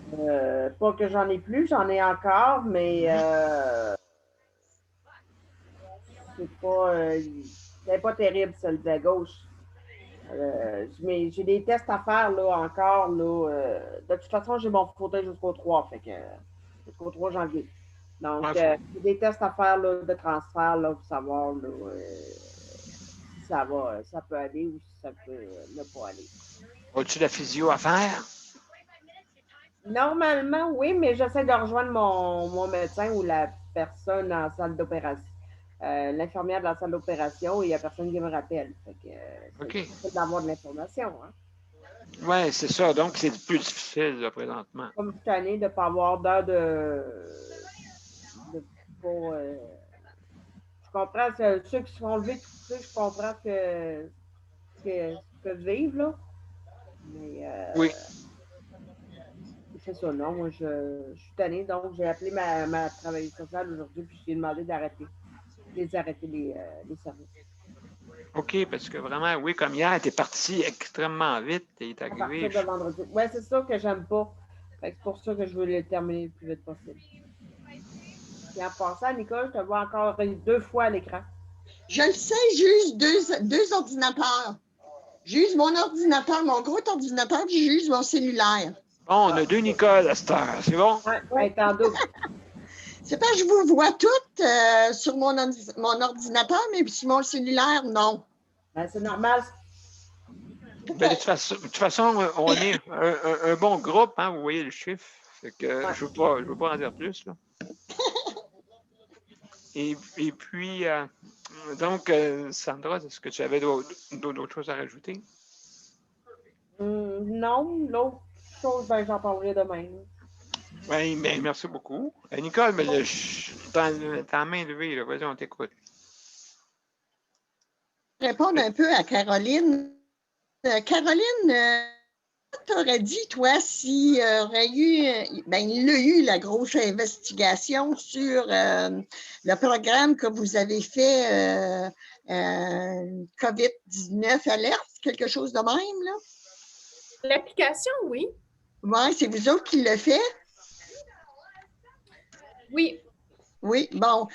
Pas que j'en ai plus, j'en ai encore, mais c'est pas terrible celle de la gauche. Mais j'ai des tests à faire là, encore. Là, de toute façon, j'ai mon fauteuil jusqu'au 3, fait que jusqu'au 3 janvier. Donc, Ouais. j'ai des tests à faire là, de transfert là, pour savoir là, si ça peut aller ou si ça peut ne pas aller. As-tu de la physio à faire? Normalement, oui, mais j'essaie de rejoindre mon médecin ou la personne en salle d'opération. L'infirmière de la salle d'opération et il n'y a personne qui me rappelle. Fait que, OK. c'est difficile d'avoir de l'information. Hein. Oui, c'est ça. Donc, c'est plus difficile là, présentement. Comme cette année, de ne pas avoir d'heure de pas, je comprends, ceux qui se font lever tout ça, je comprends que peuvent vivre, là. Mais Oui. c'est ça, non. Moi, je suis tannée, donc j'ai appelé ma travailleuse sociale aujourd'hui, puis je lui ai demandé d'arrêter les services. OK, parce que vraiment, oui, comme hier, tu es parti extrêmement vite. Tu es À arrivé. partir de vendredi. Oui, c'est ça que j'aime pas. C'est pour ça que je veux le terminer le plus vite possible. Et en passant, Nicole, je te vois encore 2 fois à l'écran. Je le sais, j'use deux ordinateurs. J'use mon ordinateur, mon gros ordinateur, puis j'use mon cellulaire. Bon, on a 2 Nicole à cette heure. C'est bon? Oui, être en double. C'est parce que je vous vois toutes sur mon ordinateur, mais sur mon cellulaire, non. Ben, c'est normal. Ben, de toute façon, on est un bon groupe, hein, vous voyez le chiffre. Fait que je ne veux pas en dire plus. Là. Et puis, donc, Sandra, est-ce que tu avais d'autres choses à rajouter? Non, l'autre chose, ben, j'en parlerai demain. Oui, bien, merci beaucoup. Nicole, mais ta main levée, là, vas-y, on t'écoute. Répondre un peu à Caroline. Caroline, tu aurais dit, toi, s'il y aurait eu, ben, il y a eu la grosse investigation sur le programme que vous avez fait COVID-19 alerte, quelque chose de même, là? L'application, oui. Oui, c'est vous autres qui le fait? Oui. Oui, bon.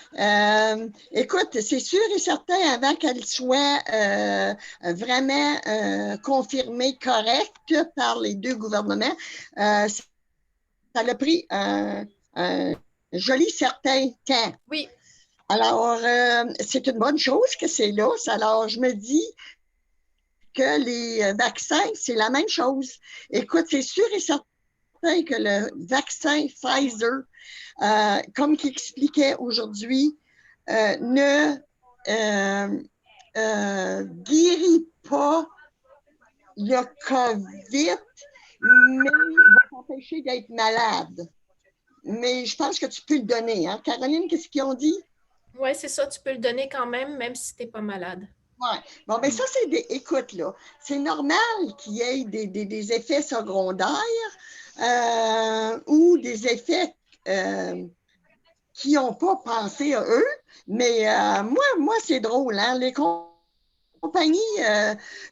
Écoute, c'est sûr et certain, avant qu'elle soit vraiment confirmée correcte par les 2 gouvernements, ça a pris un joli certain temps. Oui. Alors, c'est une bonne chose que c'est là. Alors, je me dis que les vaccins, c'est la même chose. Écoute, c'est sûr et certain que le vaccin Pfizer, comme qu'il expliquait aujourd'hui, ne guérit pas le COVID, mais va t'empêcher d'être malade. Mais je pense que tu peux le donner. Hein? Caroline, qu'est-ce qu'ils ont dit? Oui, c'est ça, tu peux le donner quand même si tu n'es pas malade. Oui. Bon, ben ça, c'est des. Écoute, là, c'est normal qu'il y ait des effets secondaires ou des effets qui n'ont pas pensé à eux. Mais moi, c'est drôle, hein? Les compagnies,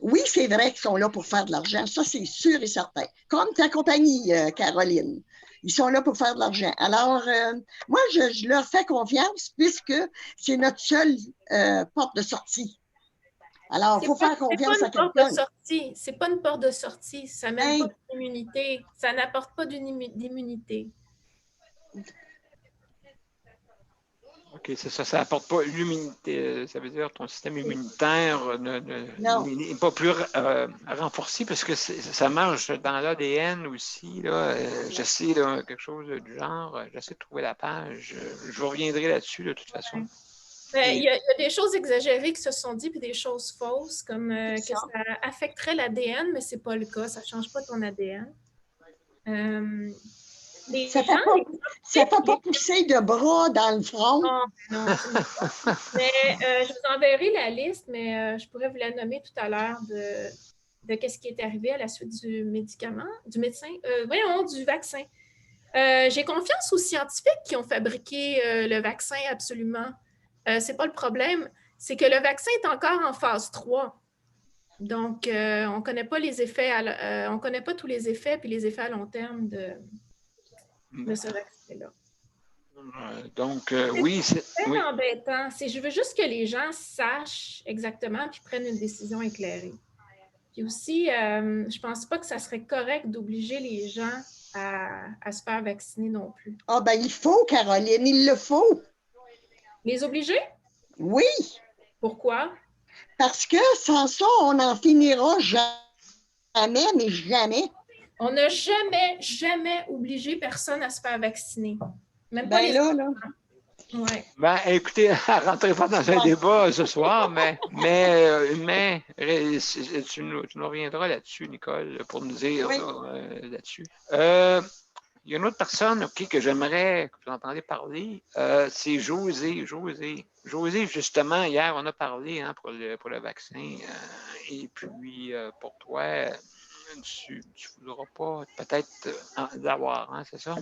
oui, c'est vrai qu'ils sont là pour faire de l'argent. Ça, c'est sûr et certain. Comme ta compagnie, Caroline. Ils sont là pour faire de l'argent. Alors, moi, je leur fais confiance puisque c'est notre seule porte de sortie. Alors, il faut faire confiance à quelqu'un. C'est pas une porte de sortie. Ça n'amène pas d'immunité. Ça n'apporte pas d'immunité. OK, c'est ça. Ça n'apporte pas l'immunité. Ça veut dire que ton système immunitaire n'est pas plus renforcé parce que ça marche dans l'ADN aussi. Là. J'essaie quelque chose du genre. J'essaie de trouver la page. Je reviendrai là-dessus de toute façon. Il y a des choses exagérées qui se sont dites, puis des choses fausses, comme que ça affecterait l'ADN, mais ce n'est pas le cas. Ça ne change pas ton ADN. Ça ne fait pas pousser de bras dans le front. Non. Mais je vous enverrai la liste, mais je pourrais vous la nommer tout à l'heure de ce qui est arrivé à la suite du médicament, du médecin, du vaccin. J'ai confiance aux scientifiques qui ont fabriqué le vaccin, absolument. Ce n'est pas le problème. C'est que le vaccin est encore en phase 3. Donc, on ne connaît pas les effets, on connaît pas tous les effets puis les effets à long terme de ce vaccin-là. Donc, oui, c'est embêtant. Je veux juste que les gens sachent exactement puis prennent une décision éclairée. Puis aussi, je pense pas que ça serait correct d'obliger les gens à se faire vacciner non plus. Ah, ben, il faut, Caroline, il le faut. Les obliger? Oui, Pourquoi? parce que sans ça, on n'en finira jamais, mais jamais. On n'a jamais obligé personne à se faire vacciner. Même pas Ben les là. Ouais. Ben, écoutez, rentrez pas dans un débat ce soir, mais tu nous reviendras là-dessus, Nicole, pour nous dire Oui. là-dessus. Il y a une autre personne que j'aimerais que vous entendez parler, c'est José. José, justement, hier, on a parlé pour le vaccin. Et puis, pour toi, tu ne voudras pas peut-être l'avoir, hein, c'est ça?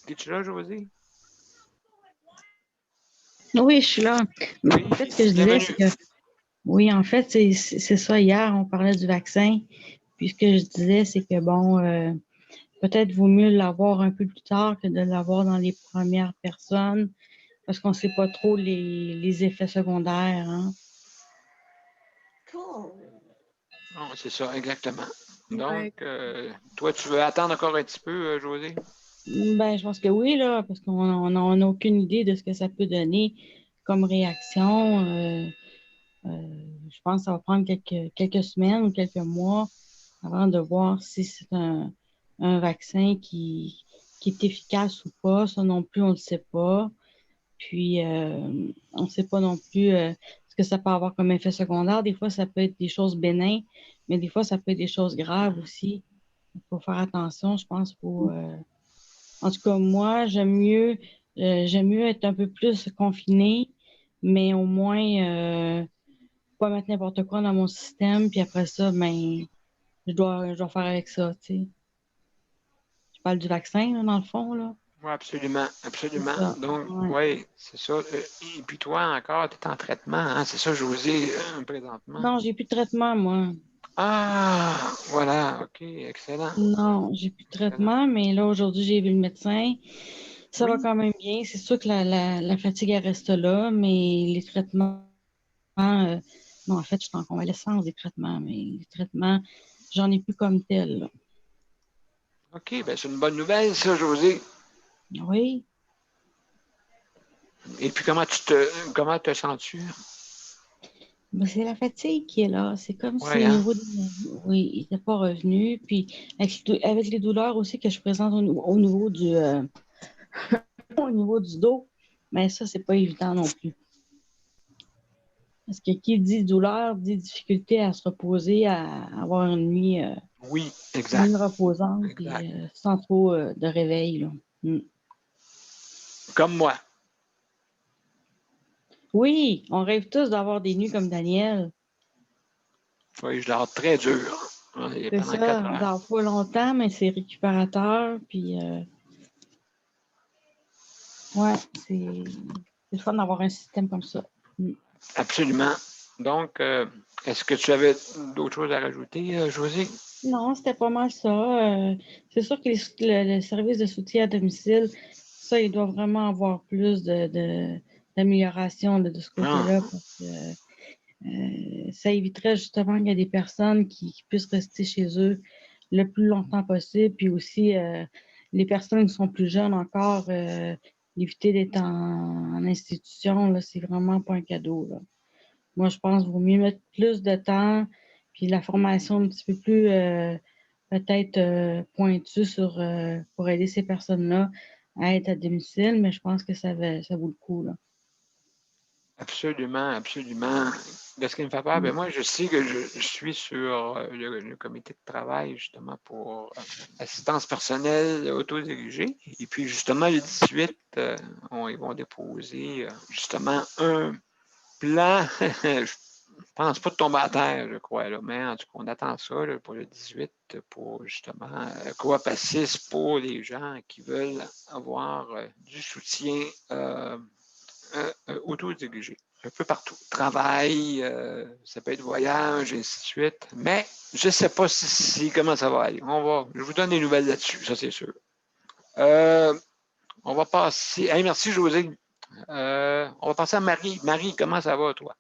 Es-tu là, José? Oui, je suis là. Mais Oui, en fait, ce que je disais, c'est que oui, en fait, c'est ça. Hier, on parlait du vaccin. Puis ce que je disais, c'est que bon, peut-être vaut mieux l'avoir un peu plus tard que de l'avoir dans les premières personnes, parce qu'on ne sait pas trop les effets secondaires. Hein. Non, c'est ça, exactement. Ouais. Donc, toi, tu veux attendre encore un petit peu, José? Ben, je pense que oui, là, parce qu'on n'a aucune idée de ce que ça peut donner comme réaction. Je pense que ça va prendre quelques semaines ou quelques mois avant de voir si c'est un vaccin qui est efficace ou pas. Ça non plus, on ne le sait pas. Puis, on ne sait pas non plus ce que ça peut avoir comme effet secondaire. Des fois, ça peut être des choses bénins, mais des fois, ça peut être des choses graves aussi. Il faut faire attention, je pense, en tout cas, moi, j'aime mieux être un peu plus confinée, mais au moins pas mettre n'importe quoi dans mon système, puis après ça, ben, je dois faire avec ça, tu sais. Je parle du vaccin, là, dans le fond, là. Oui, absolument. Donc, Ouais. oui, c'est ça. Et puis toi, encore, tu es en traitement, hein? C'est ça, José, présentement? Non, j'ai plus de traitement, moi. Ah, voilà, OK, excellent. Non, j'ai plus de traitement, mais là, aujourd'hui, j'ai vu le médecin. Ça Oui. va quand même bien. C'est sûr que la fatigue, elle reste là, mais les traitements, non, en fait, je suis en convalescence des traitements, mais les traitements, j'en ai plus comme tel, là. OK, ben c'est une bonne nouvelle, ça, José. Oui. Et puis, comment te sens-tu? Ben, c'est la fatigue qui est là. C'est comme si Oui, au hein? niveau oui, il n'était pas revenu. Puis avec les douleurs aussi que je présente au niveau au niveau du dos, mais ça, c'est pas évident non plus. Parce que qui dit douleur dit difficulté à se reposer, à avoir une nuit, Oui, exact. reposante, puis sans trop de réveil, là. Mm. Comme moi. Oui, on rêve tous d'avoir des nuits comme Daniel. Oui, je dors très dur. C'est Pendant ça, 4 on heures. dort pas longtemps, mais c'est récupérateur, puis ouais, c'est le fun d'avoir un système comme ça. Mm. Absolument. Donc, est-ce que tu avais d'autres choses à rajouter, José? Non, c'était pas mal ça. C'est sûr que le service de soutien à domicile, ça, il doit vraiment avoir plus d'amélioration de ce côté-là, parce que ça éviterait justement qu'il y ait des personnes qui puissent rester chez eux le plus longtemps possible, puis aussi les personnes qui sont plus jeunes encore, éviter d'être en institution, là, c'est vraiment pas un cadeau, là. Moi, je pense qu'il vaut mieux mettre plus de temps, puis la formation un petit peu plus peut-être pointue pour aider ces personnes-là à être à domicile, mais je pense que ça vaut le coup, là. Absolument, absolument. De ce qui me fait peur, ben moi, je sais que je suis sur le comité de travail, justement, pour assistance personnelle autodirigée. Et puis, justement, le 18, ils vont déposer, justement, un plan. Je pense pas de tomber à terre, je crois, là, mais en tout cas, on attend ça là, pour le 18, pour, justement, Coop Assis pour les gens qui veulent avoir du soutien autodirigé, un peu partout. Travail, ça peut être voyage, et ainsi de suite. Mais je ne sais pas comment ça va aller. Je vous donne des nouvelles là-dessus, ça c'est sûr. On va passer. Hey, merci José. On va passer à Marie. Marie, comment ça va, toi?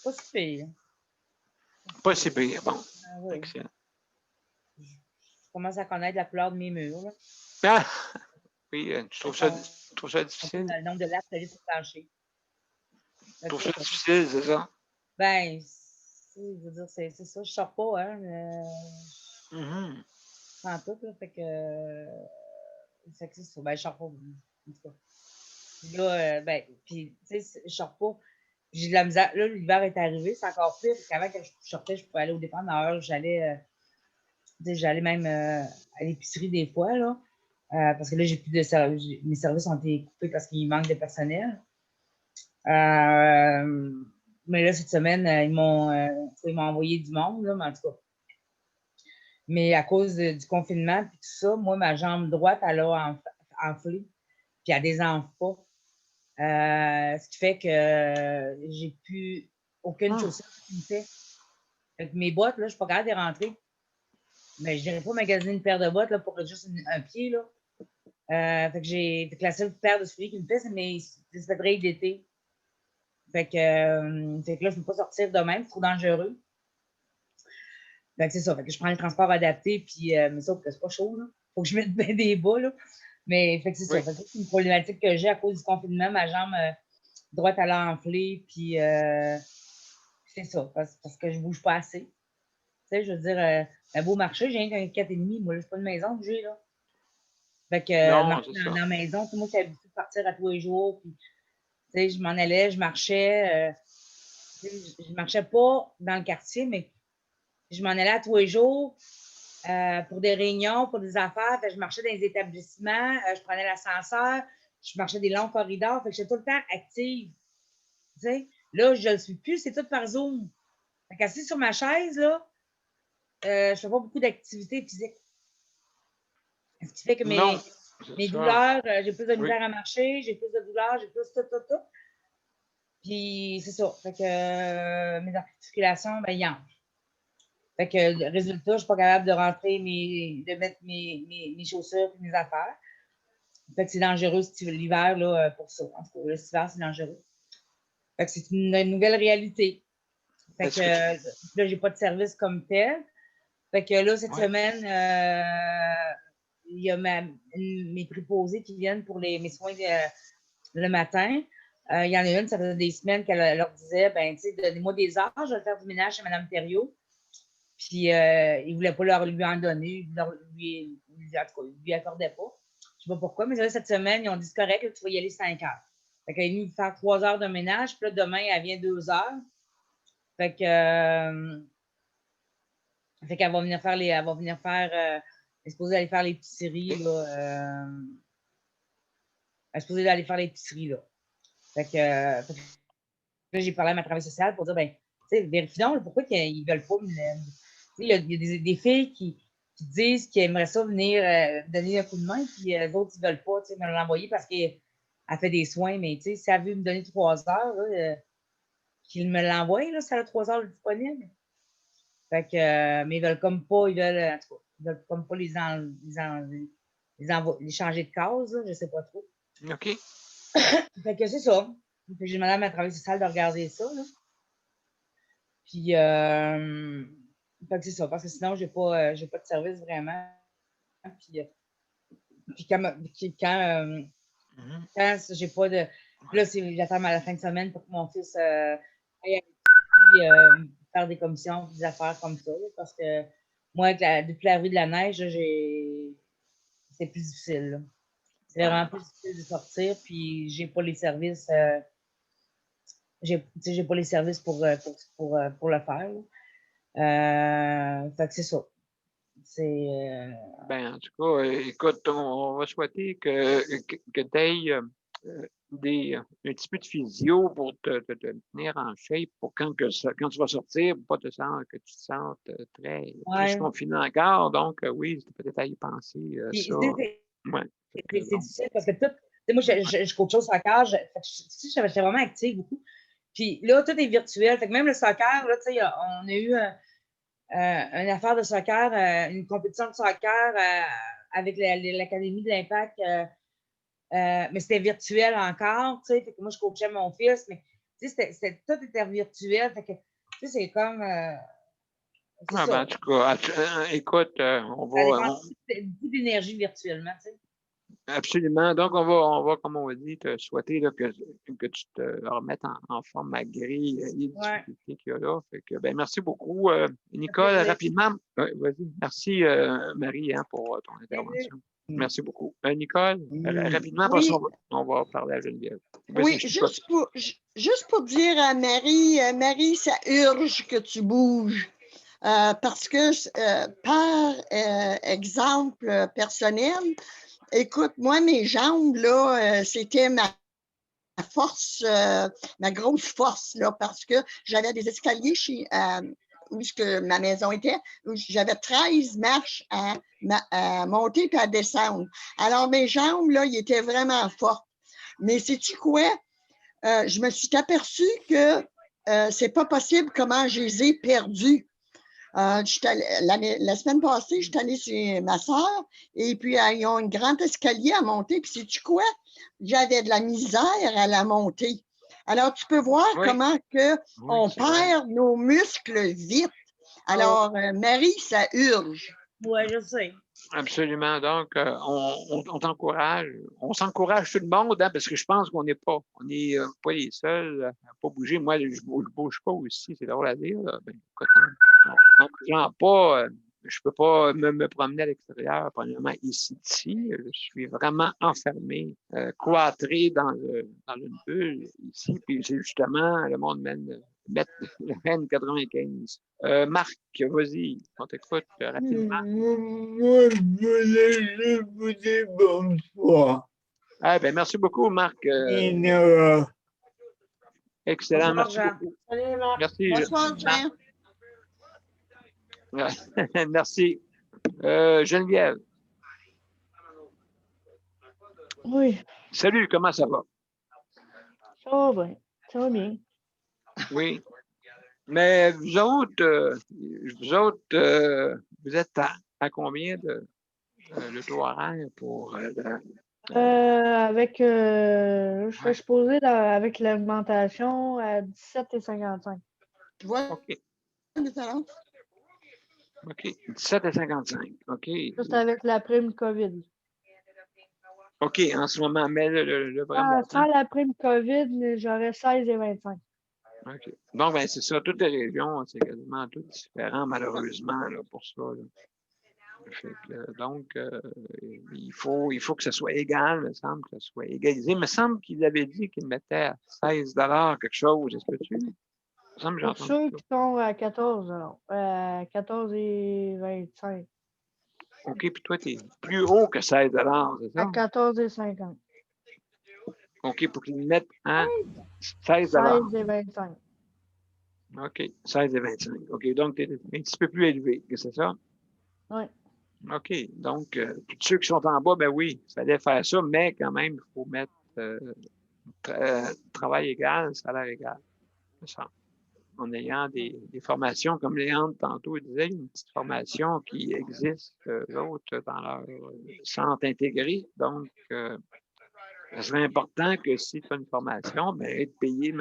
Pas si pire. Pas si pire. Bon, Ah oui. excellent. Je commence à connaître la couleur de mes murs. Là. Ah! Oui, tu trouves ça On difficile? le nombre de lattes que j'ai sur le plancher. Tu trouves ça difficile, c'est ça? Ben, je veux dire, c'est ça. Je sors pas, hein. Mhm. En tout, là. Fait que c'est ça. Ben, je sors pas. En tout cas. Puis là, ben, puis, tu sais, je sors pas. J'ai de la misère. Là, l'hiver est arrivé, c'est encore pire. Parce qu'avant, quand je sortais, je pouvais aller au dépanneur. J'allais même à l'épicerie des fois, là. Parce que là, j'ai plus de services. Mes services ont été coupés parce qu'il manque de personnel. Mais là, cette semaine, ils m'ont envoyé du monde, là, mais en tout cas. Mais à cause du confinement et tout ça, moi, ma jambe droite, elle a enflé, puis elle désenfle pas. Ce qui fait que j'ai plus aucune chaussure qui me fait. Fait que mes bottes, là, je ne suis pas capable de les rentrer. Mais je n'irais pas magasiner une paire de bottes là, pour juste un pied. Là. Fait que la seule paire de souliers qui me fait, c'est mes espadrilles d'été. Fait que là, je ne peux pas sortir de même, c'est trop dangereux. Fait que c'est ça. Fait que je prends le transport adapté, puis mais sauf que c'est pas chaud. Il faut que je mette bien des bas. Là. Mais fait que c'est ça. Fait que c'est une problématique que j'ai à cause du confinement. Ma jambe droite, elle a enflé, puis c'est ça, parce que je ne bouge pas assez. Tu sais, je veux dire, un beau marché, j'ai un 4,5. Moi, c'est pas une maison que j'ai, là. Fait que marcher dans la maison, moi, j'ai l'habitude de partir à tous les jours, puis, tu sais, je m'en allais, je marchais. Je marchais pas dans le quartier, mais je m'en allais à tous les jours pour des réunions, pour des affaires. Fait que je marchais dans les établissements, je prenais l'ascenseur, je marchais des longs corridors. Fait que j'étais tout le temps active. Tu sais, là, je ne le suis plus, c'est tout par Zoom. Fait qu'assis sur ma chaise, là, je ne fais pas beaucoup d'activité physique. Ce qui fait que mes douleurs, j'ai plus de misère à marcher, j'ai plus de douleurs, j'ai plus tout. Puis c'est ça. Fait que mes articulations, ben, ils enflent. Fait que le résultat, je ne suis pas capable de rentrer, de mettre mes chaussures et mes affaires. Fait que c'est dangereux l'hiver là, pour ça. En tout cas, cet hiver, c'est dangereux. Fait que c'est une nouvelle réalité. Fait que là, j'ai pas de service comme tel. Fait que là, cette semaine, il y a mes préposés qui viennent pour mes soins le matin. Il y en a une, ça faisait des semaines qu'elle leur disait, ben, tu sais, donnez-moi des heures, je vais faire du ménage chez Mme Thériault. Puis, il ne voulait pas lui en donner. En tout cas, il ne lui accordait pas. Je ne sais pas pourquoi, mais là, cette semaine, ils ont dit, c'est correct, là, tu vas y aller 5 heures. Fait qu'elle est venue faire 3 heures de ménage, puis là, demain, elle vient 2 heures. Fait que, qu'elle va venir faire elle est supposée aller faire l'épicerie, là. Elle est supposée aller faire l'épicerie, là. Fait que là, j'ai parlé à ma travailleuse sociale pour dire, ben, tu sais, vérifie donc, pourquoi ils ne veulent pas il y a des filles qui disent qu'ils aimeraient ça venir donner un coup de main, puis les autres, ils ne veulent pas me l'envoyer parce qu'elle fait des soins. Mais si elle veut me donner 3 heures, qu'il me l'envoie, là, si elle a 3 heures disponibles. Fait que, mais ils veulent comme pas, ils veulent comme pas les changer de case, là, je ne sais pas trop. OK. Fait que c'est ça. J'ai demandé à ma travailleuse sociale de regarder ça, là. Puis, fait que c'est ça, parce que sinon, j'ai pas de service vraiment. Puis quand j'ai pas de. Là, j'attends à la fin de semaine pour que mon fils aille faire des commissions, des affaires comme ça. Là, parce que moi, depuis l'arrivée de la neige, c'est plus difficile. Là. C'est vraiment plus difficile de sortir, puis j'ai pas les services. J'ai pas les services pour le faire. Fait que c'est ça. Ben, en tout cas, écoute, on va souhaiter que tu aies un petit peu de physio pour te tenir en shape pour quand tu vas sortir, pour que tu te sentes très confiné encore. Donc, oui, c'est peut-être à y penser. Ça. C'est difficile parce que moi, je coach au soccer. J'étais vraiment active beaucoup. Puis là, tout est virtuel. Fait que même le soccer, là, on a eu une affaire de soccer, une compétition de soccer avec l'Académie de l'Impact, mais c'était virtuel encore, tu sais. Fait que moi, je coachais mon fils, mais Tu sais, tout était virtuel. Fait que, tu sais, c'est comme. C'est Ah, ben, en ça. tout cas, écoute, on Ça va. dépense beaucoup d'énergie virtuellement, tu sais. Absolument. Donc, on va, comme on dit, te souhaiter là, que tu te remettes en forme malgré les Ouais. difficultés qu'il y a là. Fait que, ben, merci beaucoup. Nicole, plaisir. rapidement. Ouais, vas-y. Merci, Marie, hein, pour ton intervention. Merci beaucoup. Nicole, rapidement, parce Oui, qu'on va parler à Geneviève. Vas-y, oui, je t'écoute. juste pour dire à Marie, Marie, ça urge que tu bouges. Parce que, par exemple personnel, écoute, moi, mes jambes, là, c'était ma force, ma grosse force, là, parce que j'avais des escaliers où ma maison était, où j'avais 13 marches à monter et à descendre. Alors, mes jambes, là, ils étaient vraiment fortes. Mais sais-tu quoi? Je me suis aperçue que c'est pas possible comment je les ai perdus. La semaine passée, je suis allée chez ma soeur et puis ils ont un grand escalier à monter. Puis sais-tu quoi? J'avais de la misère à la monter. Alors, tu peux voir Oui. comment que Oui, on c'est vrai. perd nos muscles vite. Alors, Marie, ça urge. Oui, je sais. Absolument. Donc, on t'encourage. On s'encourage tout le monde, hein, parce que je pense qu'on n'est pas les seuls à ne pas bouger. Moi, je ne bouge pas aussi, c'est drôle à dire. Là. Ben, écoute, en bougeant pas, je ne peux pas me promener à l'extérieur, premièrement ici. Je suis vraiment enfermé, cloîtré dans une bulle ici. Puis c'est justement, le monde mettre le N95. Marc, vas-y, on t'écoute rapidement. Moi, je voulais juste vous dire bonsoir. Ah, ben, merci beaucoup, Marc. Et Nora. Excellent, Bonsoir, merci Jean. beaucoup. Salut, Marc. Merci. Bonsoir, Jean. Merci. Geneviève, Oui, salut, comment ça va? ça va bien. Ça va bien. Oui. Mais vous autres, vous êtes à combien le taux horaire pour Je serais Ouais. supposé avec l'augmentation à 17,55. Tu vois OK, la différence? OK. 17,55. OK. Juste avec la prime COVID. OK, en ce moment, mais le vrai montant. Sans la prime COVID, j'aurais 16,25. OK. Donc, ben, c'est ça. Toutes les régions, c'est quasiment tout différent, malheureusement, là, pour ça. Là. Fait que, donc, il faut que ce soit égal, il me semble que ce soit égalisé. Il me semble qu'il avait dit qu'il mettait à 16 quelque chose. Est-ce que tu? Il me semble que j'ai Pour entendu ceux ça. qui sont à 14, alors, 14,25. OK, puis toi, tu es plus haut que 16 c'est À ça? 14,50. OK, pour qu'ils mettent à 16 16,25. OK, 16,25. OK, donc tu es un petit peu plus élevé, c'est ça? Oui. OK, donc, tous ceux qui sont en bas, ben oui, il fallait faire ça, mais quand même, il faut mettre travail égal, salaire égal, c'est ça. En ayant des formations, comme Léandre tantôt disait, une petite formation qui existe, l'autre, dans leur centre intégré. Donc, ce serait important que si tu as une formation, ben, être payé,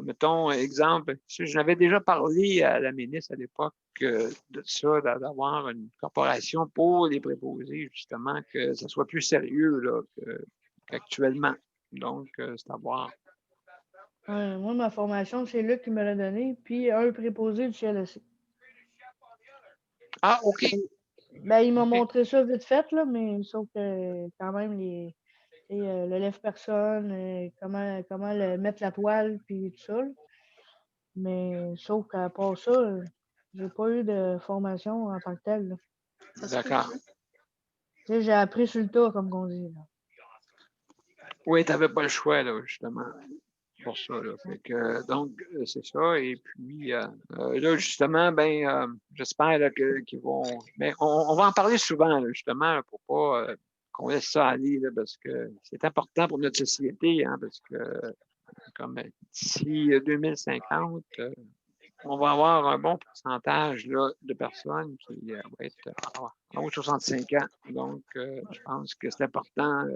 mettons, exemple, je n'avais déjà parlé à la ministre à l'époque de ça, d'avoir une corporation pour les préposés, justement, que ça soit plus sérieux là, qu'actuellement. Donc, c'est à voir. Moi, ma formation, c'est Luc qui me l'a donné, puis un préposé du CLSC. Ah, OK. Ben, il m'a OK. montré ça vite fait, là, mais sauf que quand même, le lève-personne, comment mettre la toile, puis tout ça. Là. Mais sauf qu'à part ça, j'ai pas eu de formation en tant que telle. Là. D'accord. Tu sais, j'ai appris sur le tas, comme on dit. Là. Oui, tu n'avais pas le choix, là, justement, pour ça. Là. Fait que, donc, c'est ça. Et puis, là, justement, ben, j'espère là, qu'ils vont. Mais on va en parler souvent, là, justement, pour pas qu'on laisse ça aller, là, parce que c'est important pour notre société, hein, parce que, comme d'ici 2050, on va avoir un bon pourcentage là, de personnes qui vont être en haut de 65 ans. Donc, je pense que c'est important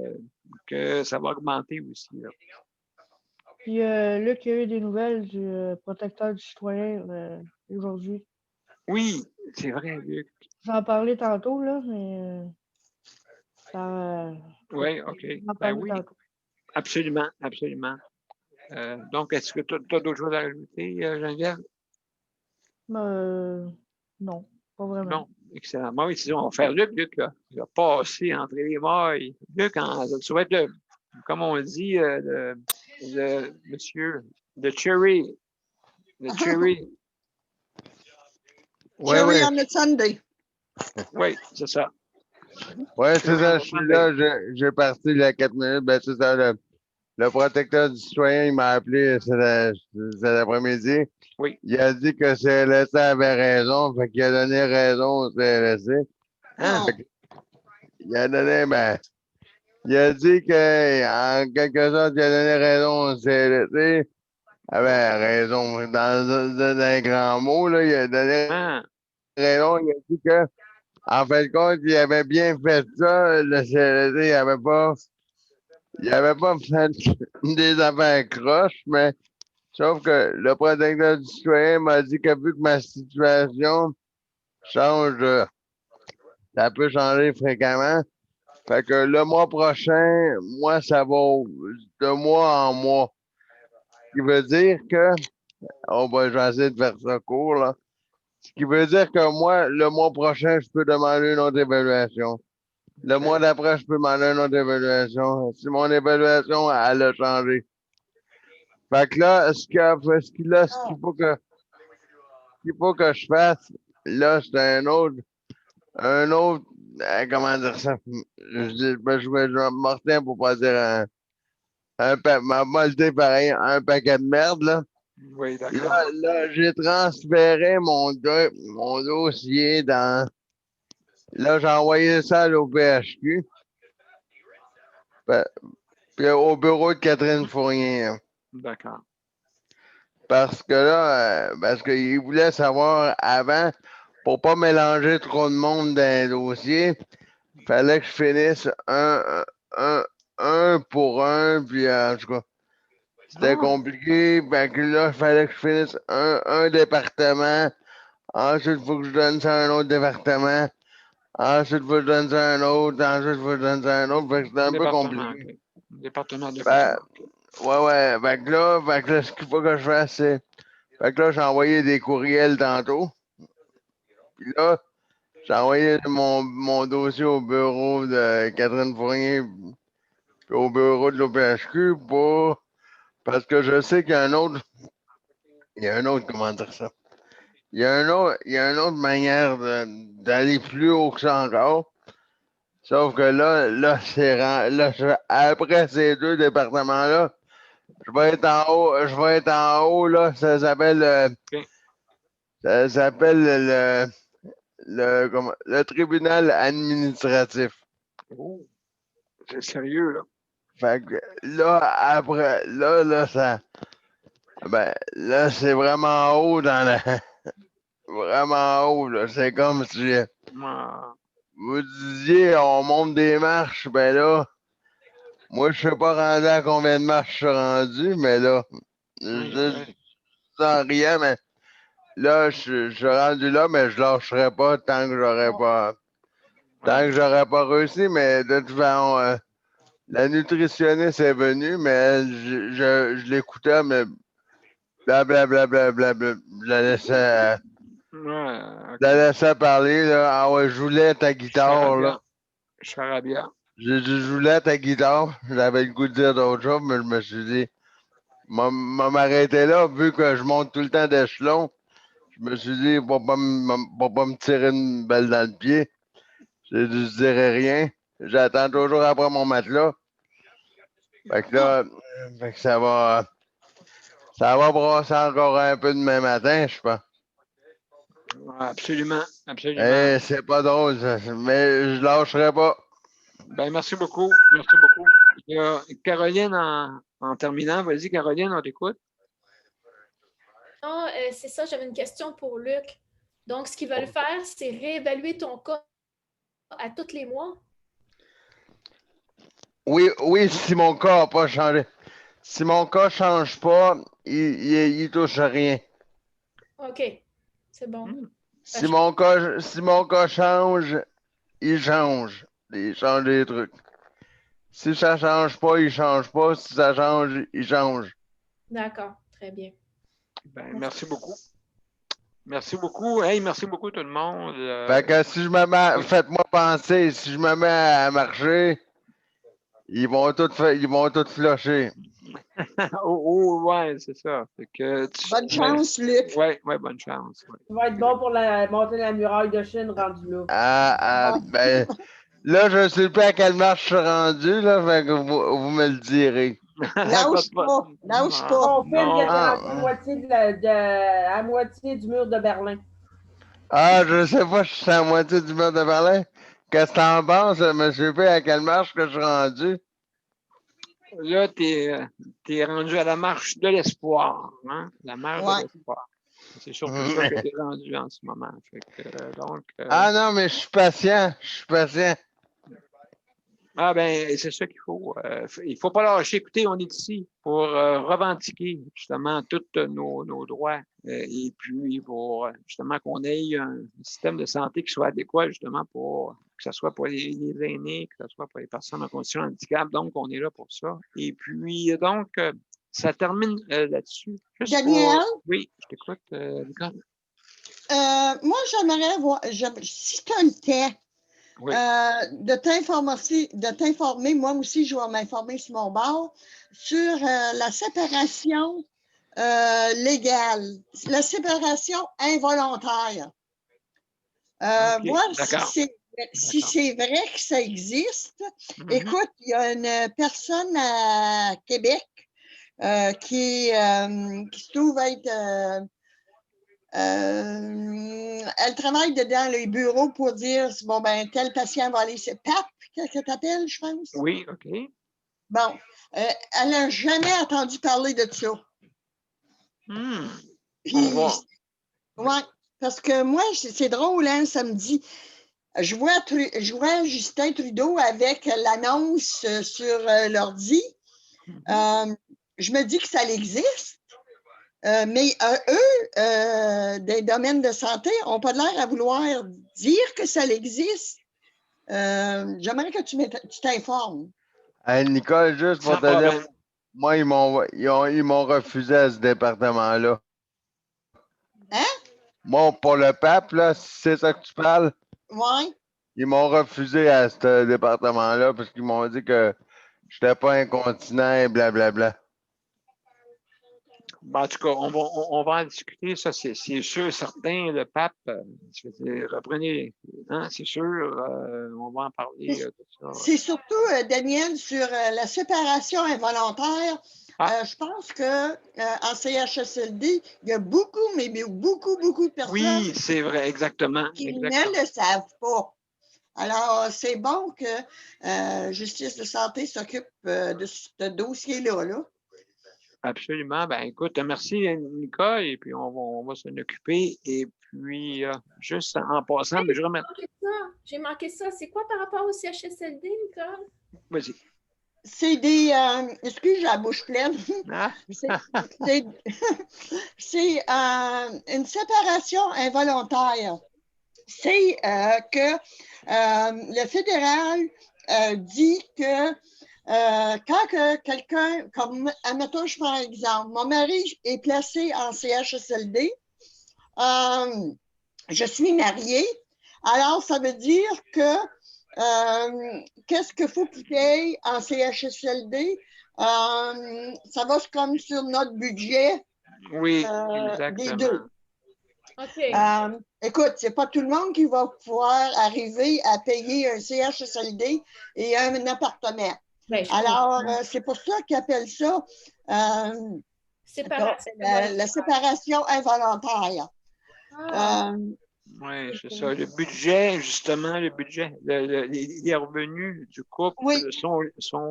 que ça va augmenter aussi. Là. Puis Luc, il y a eu des nouvelles du protecteur du citoyen aujourd'hui. Oui, c'est vrai, Luc. J'en parlais tantôt, là, mais Oui, OK. j'en Ben parlais oui, tantôt. absolument, absolument. Donc, est-ce que tu as d'autres choses à rajouter, Geneviève? Non, pas vraiment. Non, excellent. Moi, oui, on va faire Luc. Luc, là, il va passer entre les mailles. Luc, tu vas être, comme on dit, le monsieur, le cherry. Le cherry. Oui, Cherry on the Sunday. Oui, c'est ça. Oui, c'est ça, je suis là, j'ai parti il y a 4 minutes. Ben, c'est ça, le protecteur du citoyen, il m'a appelé cet après-midi. Oui. Il a dit que CLSC avait raison, fait qu'il a donné raison au CLSC. Hein? Il a donné, il a dit qu'en quelque sorte, il a donné raison au CLSC. Avait raison. Dans un grand mot, là, il a donné raison. Il a dit que, en fin de compte, il avait bien fait ça. Le CLSC, il avait pas fait des affaires croches, mais sauf que le protecteur du citoyen m'a dit que vu que ma situation change, ça peut changer fréquemment. Fait que le mois prochain, moi, ça va de mois en mois. Ce qui veut dire que, je vais essayer de faire ça court, là. Ce qui veut dire que moi, le mois prochain, je peux demander une autre évaluation. Le mois d'après, je peux demander une autre évaluation. Si mon évaluation, elle a changé. Fait que là, ce qu'il faut que je fasse, là, c'est un autre, comment dire ça? Je vais me retenir pour pas dire pareil, un paquet de merde, là. Oui, d'accord. Là, j'ai transféré mon dossier dans. Là, j'ai envoyé ça à l'OPHQ. Puis au bureau de Catherine Fournier. D'accord. Parce que là, parce qu'il voulait savoir avant, pour pas mélanger trop de monde dans les dossiers, il fallait que je finisse un pour un, puis en tout cas, c'était compliqué. Fait que là, il fallait que je finisse un département. Ensuite, il faut que je donne ça à un autre département. Ensuite, il faut que je donne ça à un autre. Ensuite, il faut que je donne ça à un autre. Fait que c'était un peu compliqué. Okay. Département de ouais. Fait que là, ce qu'il faut que je fasse, c'est. Fait que là, j'ai envoyé des courriels tantôt. Puis là, j'ai envoyé mon dossier au bureau de Catherine Fournier, puis au bureau de l'OPHQ parce que je sais qu'il y a un autre. Il y a un autre, comment dire ça? Il y a une autre manière d'aller plus haut que ça encore. Sauf que après ces deux départements-là, je vais être en haut, là, ça s'appelle le tribunal administratif. Oh, c'est sérieux, là. Fait que là, après, là, c'est vraiment haut dans la. Vraiment haut, là. C'est comme si vous disiez, on monte des marches, ben là, moi, je sais pas rendu à combien de marches je suis rendu, mais là, sans rien, mais là, je suis rendu là, mais je lâcherai pas tant que j'aurais pas réussi, mais de toute façon, la nutritionniste est venue, mais elle, je l'écoutais, mais blablabla, je la laissais. Je la laissais parler, là. Ah ouais, je voulais ta guitare, là. Charabia. J'ai dit, je voulais ta guitare. J'avais le goût de dire d'autres choses, mais je me suis dit, m'arrêter là, vu que je monte tout le temps d'échelon. Je me suis dit, pour pas me tirer une balle dans le pied. J'ai dit, je dirais rien. J'attends toujours après mon matelas. Fait que là, ça va brasser encore un peu demain matin, je pense. Absolument. C'est pas drôle, ça, mais je lâcherai pas. Ben, merci beaucoup. Il y a Caroline en terminant. Vas-y, Caroline, on t'écoute. Non, c'est ça, j'avais une question pour Luc. Donc, ce qu'ils veulent faire, c'est réévaluer ton cas à tous les mois? Oui, si mon cas n'a pas changé. si mon cas change pas, il touche rien. OK, c'est bon. Si mon cas change, il change. Il change des trucs. Si ça change pas, il change pas. Si ça change, il change. D'accord, très bien. Ben, merci beaucoup. Merci beaucoup. Hey, merci beaucoup tout le monde. Fait que si je me mets, oui. faites-moi penser, si je me mets à marcher, ils vont tous flusher. Ouais, c'est ça. Fait que Bonne chance, Luc. Ouais, bonne chance. Ouais. Ça va être bon pour monter la muraille de Chine rendu là. Ben, là, je ne sais pas à quelle marche je suis rendu, là, fait que vous me le direz. Lâche pas. Lâche pas. On filme qu'il était rendu à moitié du mur de Berlin. Ah, je sais pas, je suis à moitié du mur de Berlin. Qu'est-ce que t'en penses, M. P, à quelle marche que je suis rendu? Là, t'es rendu à la marche de l'espoir. Hein? La marche de l'espoir. C'est surtout ça que t'es rendu en ce moment. Fait que, donc, Ah non, mais je suis patient. Je suis patient. Ah ben, c'est ça qu'il faut. Il ne faut pas lâcher. Écoutez, on est ici pour revendiquer justement tous nos droits et puis pour justement qu'on ait un système de santé qui soit adéquat justement pour que ce soit pour les aînés, que ce soit pour les personnes en condition de handicap. Donc, on est là pour ça. Et puis, donc, ça termine là-dessus. Daniel? Oui, je t'écoute, Nicole. Moi, j'aimerais voir, si tu as le temps, oui. de t'informer, moi aussi, je vais m'informer sur mon bord, sur la séparation légale, la séparation involontaire. Voir si c'est vrai que ça existe. Écoute, il y a une personne à Québec qui se trouve être... elle travaille dedans les bureaux pour dire, bon, ben, tel patient va aller, c'est PAP que tu appelles, je pense. Oui, OK. Bon, elle n'a jamais entendu parler de ça. Puis, ouais, parce que moi, c'est drôle, hein, samedi, je vois Justin Trudeau avec l'annonce sur l'ordi. Je me dis que ça existe. Mais eux, des domaines de santé, n'ont pas l'air à vouloir dire que ça existe. J'aimerais que tu t'informes. Hey, Nicole, juste pour te dire, moi, ils m'ont refusé à ce département-là. Hein? Moi, pour le pape, là, si c'est ça que tu parles, oui. Ils m'ont refusé à ce département-là parce qu'ils m'ont dit que je n'étais pas incontinent et blablabla. Ben, en tout cas, on va en discuter, ça, c'est sûr, certain. Le pape, je veux dire, reprenez, hein, c'est sûr, on va en parler de ça. C'est surtout, Daniel, sur la séparation involontaire. Je pense qu'en CHSLD, il y a beaucoup, mais beaucoup de personnes. Oui, c'est vrai, exactement. Qui ne le savent pas. Alors, c'est bon que Justice de santé s'occupe de ce dossier-là. Là. Absolument. Ben, écoute, merci, Nicole, et puis on va s'en occuper. Et puis, juste en passant, mais je remets. J'ai manqué ça. C'est quoi par rapport au CHSLD, Nicole? Vas-y. C'est des... excuse, j'ai la bouche pleine. Ah. C'est une séparation involontaire. C'est que le fédéral dit que quand quelqu'un, comme, admettons, je prends un exemple, mon mari est placé en CHSLD, je suis mariée, alors ça veut dire que qu'est-ce qu'il faut qu'il y ait en CHSLD? Ça va comme sur notre budget des deux. Okay. Écoute, c'est pas tout le monde qui va pouvoir arriver à payer un CHSLD et un appartement. Alors, c'est pour ça qu'ils appellent ça la séparation involontaire. Oui, c'est ça. Le budget, justement, les revenus du couple sont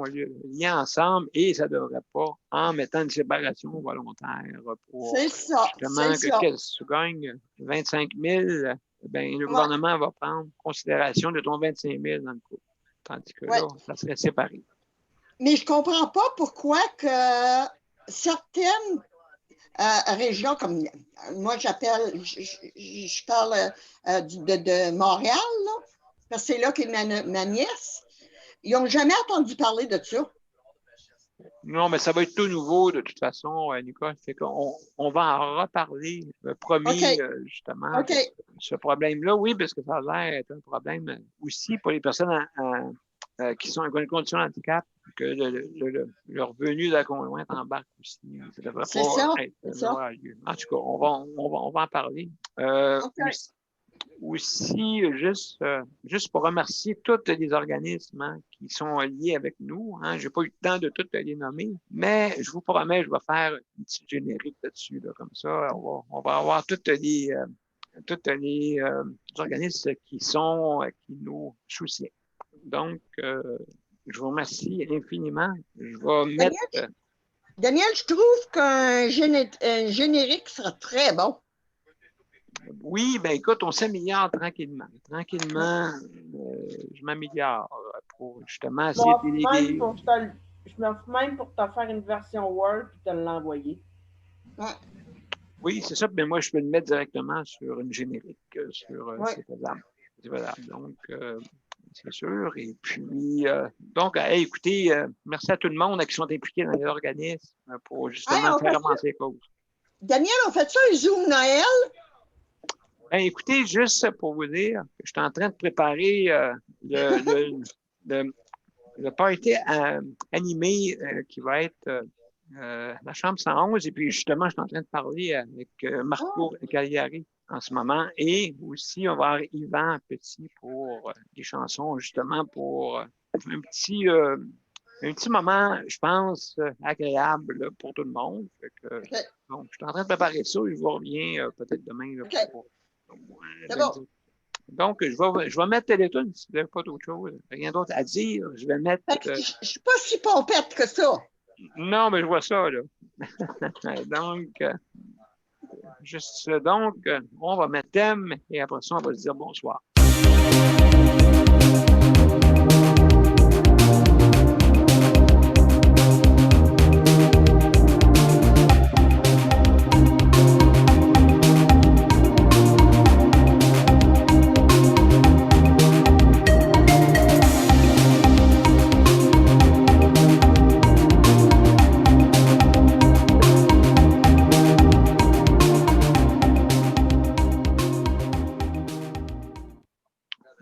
liés ensemble et ça ne devrait pas, en mettant une séparation volontaire pour justement que tu gagnes 25 000, ben, le gouvernement va prendre considération de ton 25 000 dans le couple. Tandis que là, ça serait séparé. Mais je ne comprends pas pourquoi que certaines régions, comme moi j'appelle, je parle de Montréal, là, parce que c'est là qu'est ma nièce, ils n'ont jamais entendu parler de ça. Non, mais ça va être tout nouveau de toute façon, Nicolas. Fait qu'on va en reparler, promis, OK. justement, OK. ce problème-là. Oui, parce que ça a l'air d'être un problème aussi pour les personnes qui sont en condition de handicap, que le revenu de la conjointe embarque aussi. Ça devrait C'est pas ça, être c'est ça. lieu. En tout cas, on va en parler. Aussi, juste pour remercier tous les organismes qui sont liés avec nous. Je n'ai pas eu le temps de tous les nommer, mais je vous promets, je vais faire une petite générique là-dessus. Là, comme ça, on va avoir tous les organismes qui nous soutiennent. Donc, je vous remercie infiniment. Je vais mettre... Daniel, je trouve qu'un générique sera très bon. Oui, ben écoute, on s'améliore tranquillement. Tranquillement, je m'améliore pour justement essayer de déléguer. Je me fous même pour te faire une version Word et te l'envoyer. Oui, c'est ça. Mais moi, je peux le mettre directement sur une générique. C'est faisable. C'est faisable. Donc, c'est sûr. Et puis, donc, écoutez, merci à tout le monde qui sont impliqués dans les organismes pour justement faire avancer les causes. Daniel, on fait ça un Zoom Noël? Ben, écoutez, juste pour vous dire, je suis en train de préparer le party animé qui va être la chambre 111. Et puis, justement, je suis en train de parler avec Marco Cagliari en ce moment. Et aussi, on va avoir Yvan Petit pour des chansons, justement, pour un petit moment, je pense, agréable là, pour tout le monde. Donc, je suis en train de préparer ça et je vous reviens peut-être demain. Là, c'est bon. Donc, je vais mettre Télétoon si vous n'avez pas d'autre chose. Rien d'autre à dire. Je vais mettre. Je ne suis pas si pompette que ça. Non, mais je vois ça, là. Donc, on va mettre thème et après ça, on va se dire bonsoir.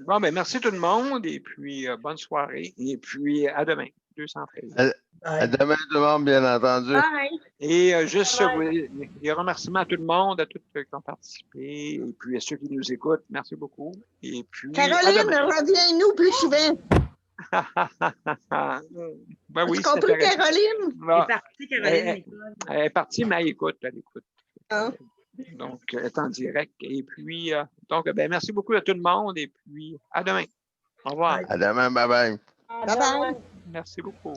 Bon, ben merci tout le monde et puis bonne soirée et puis à demain, 213. À demain tout le monde, bien entendu. Bye. Et juste des remerciements à tout le monde, à tous ceux qui ont participé et puis à ceux qui nous écoutent. Merci beaucoup. Et puis, Caroline, reviens-nous plus souvent. Ben oui, tu compris, Caroline? Elle est partie, Caroline. Elle est partie, mais elle écoute. Ah. Donc, elle est en direct. Et puis, donc, ben, merci beaucoup à tout le monde. Et puis, à demain. Au revoir. À demain, bye bye. Bye bye. Merci beaucoup.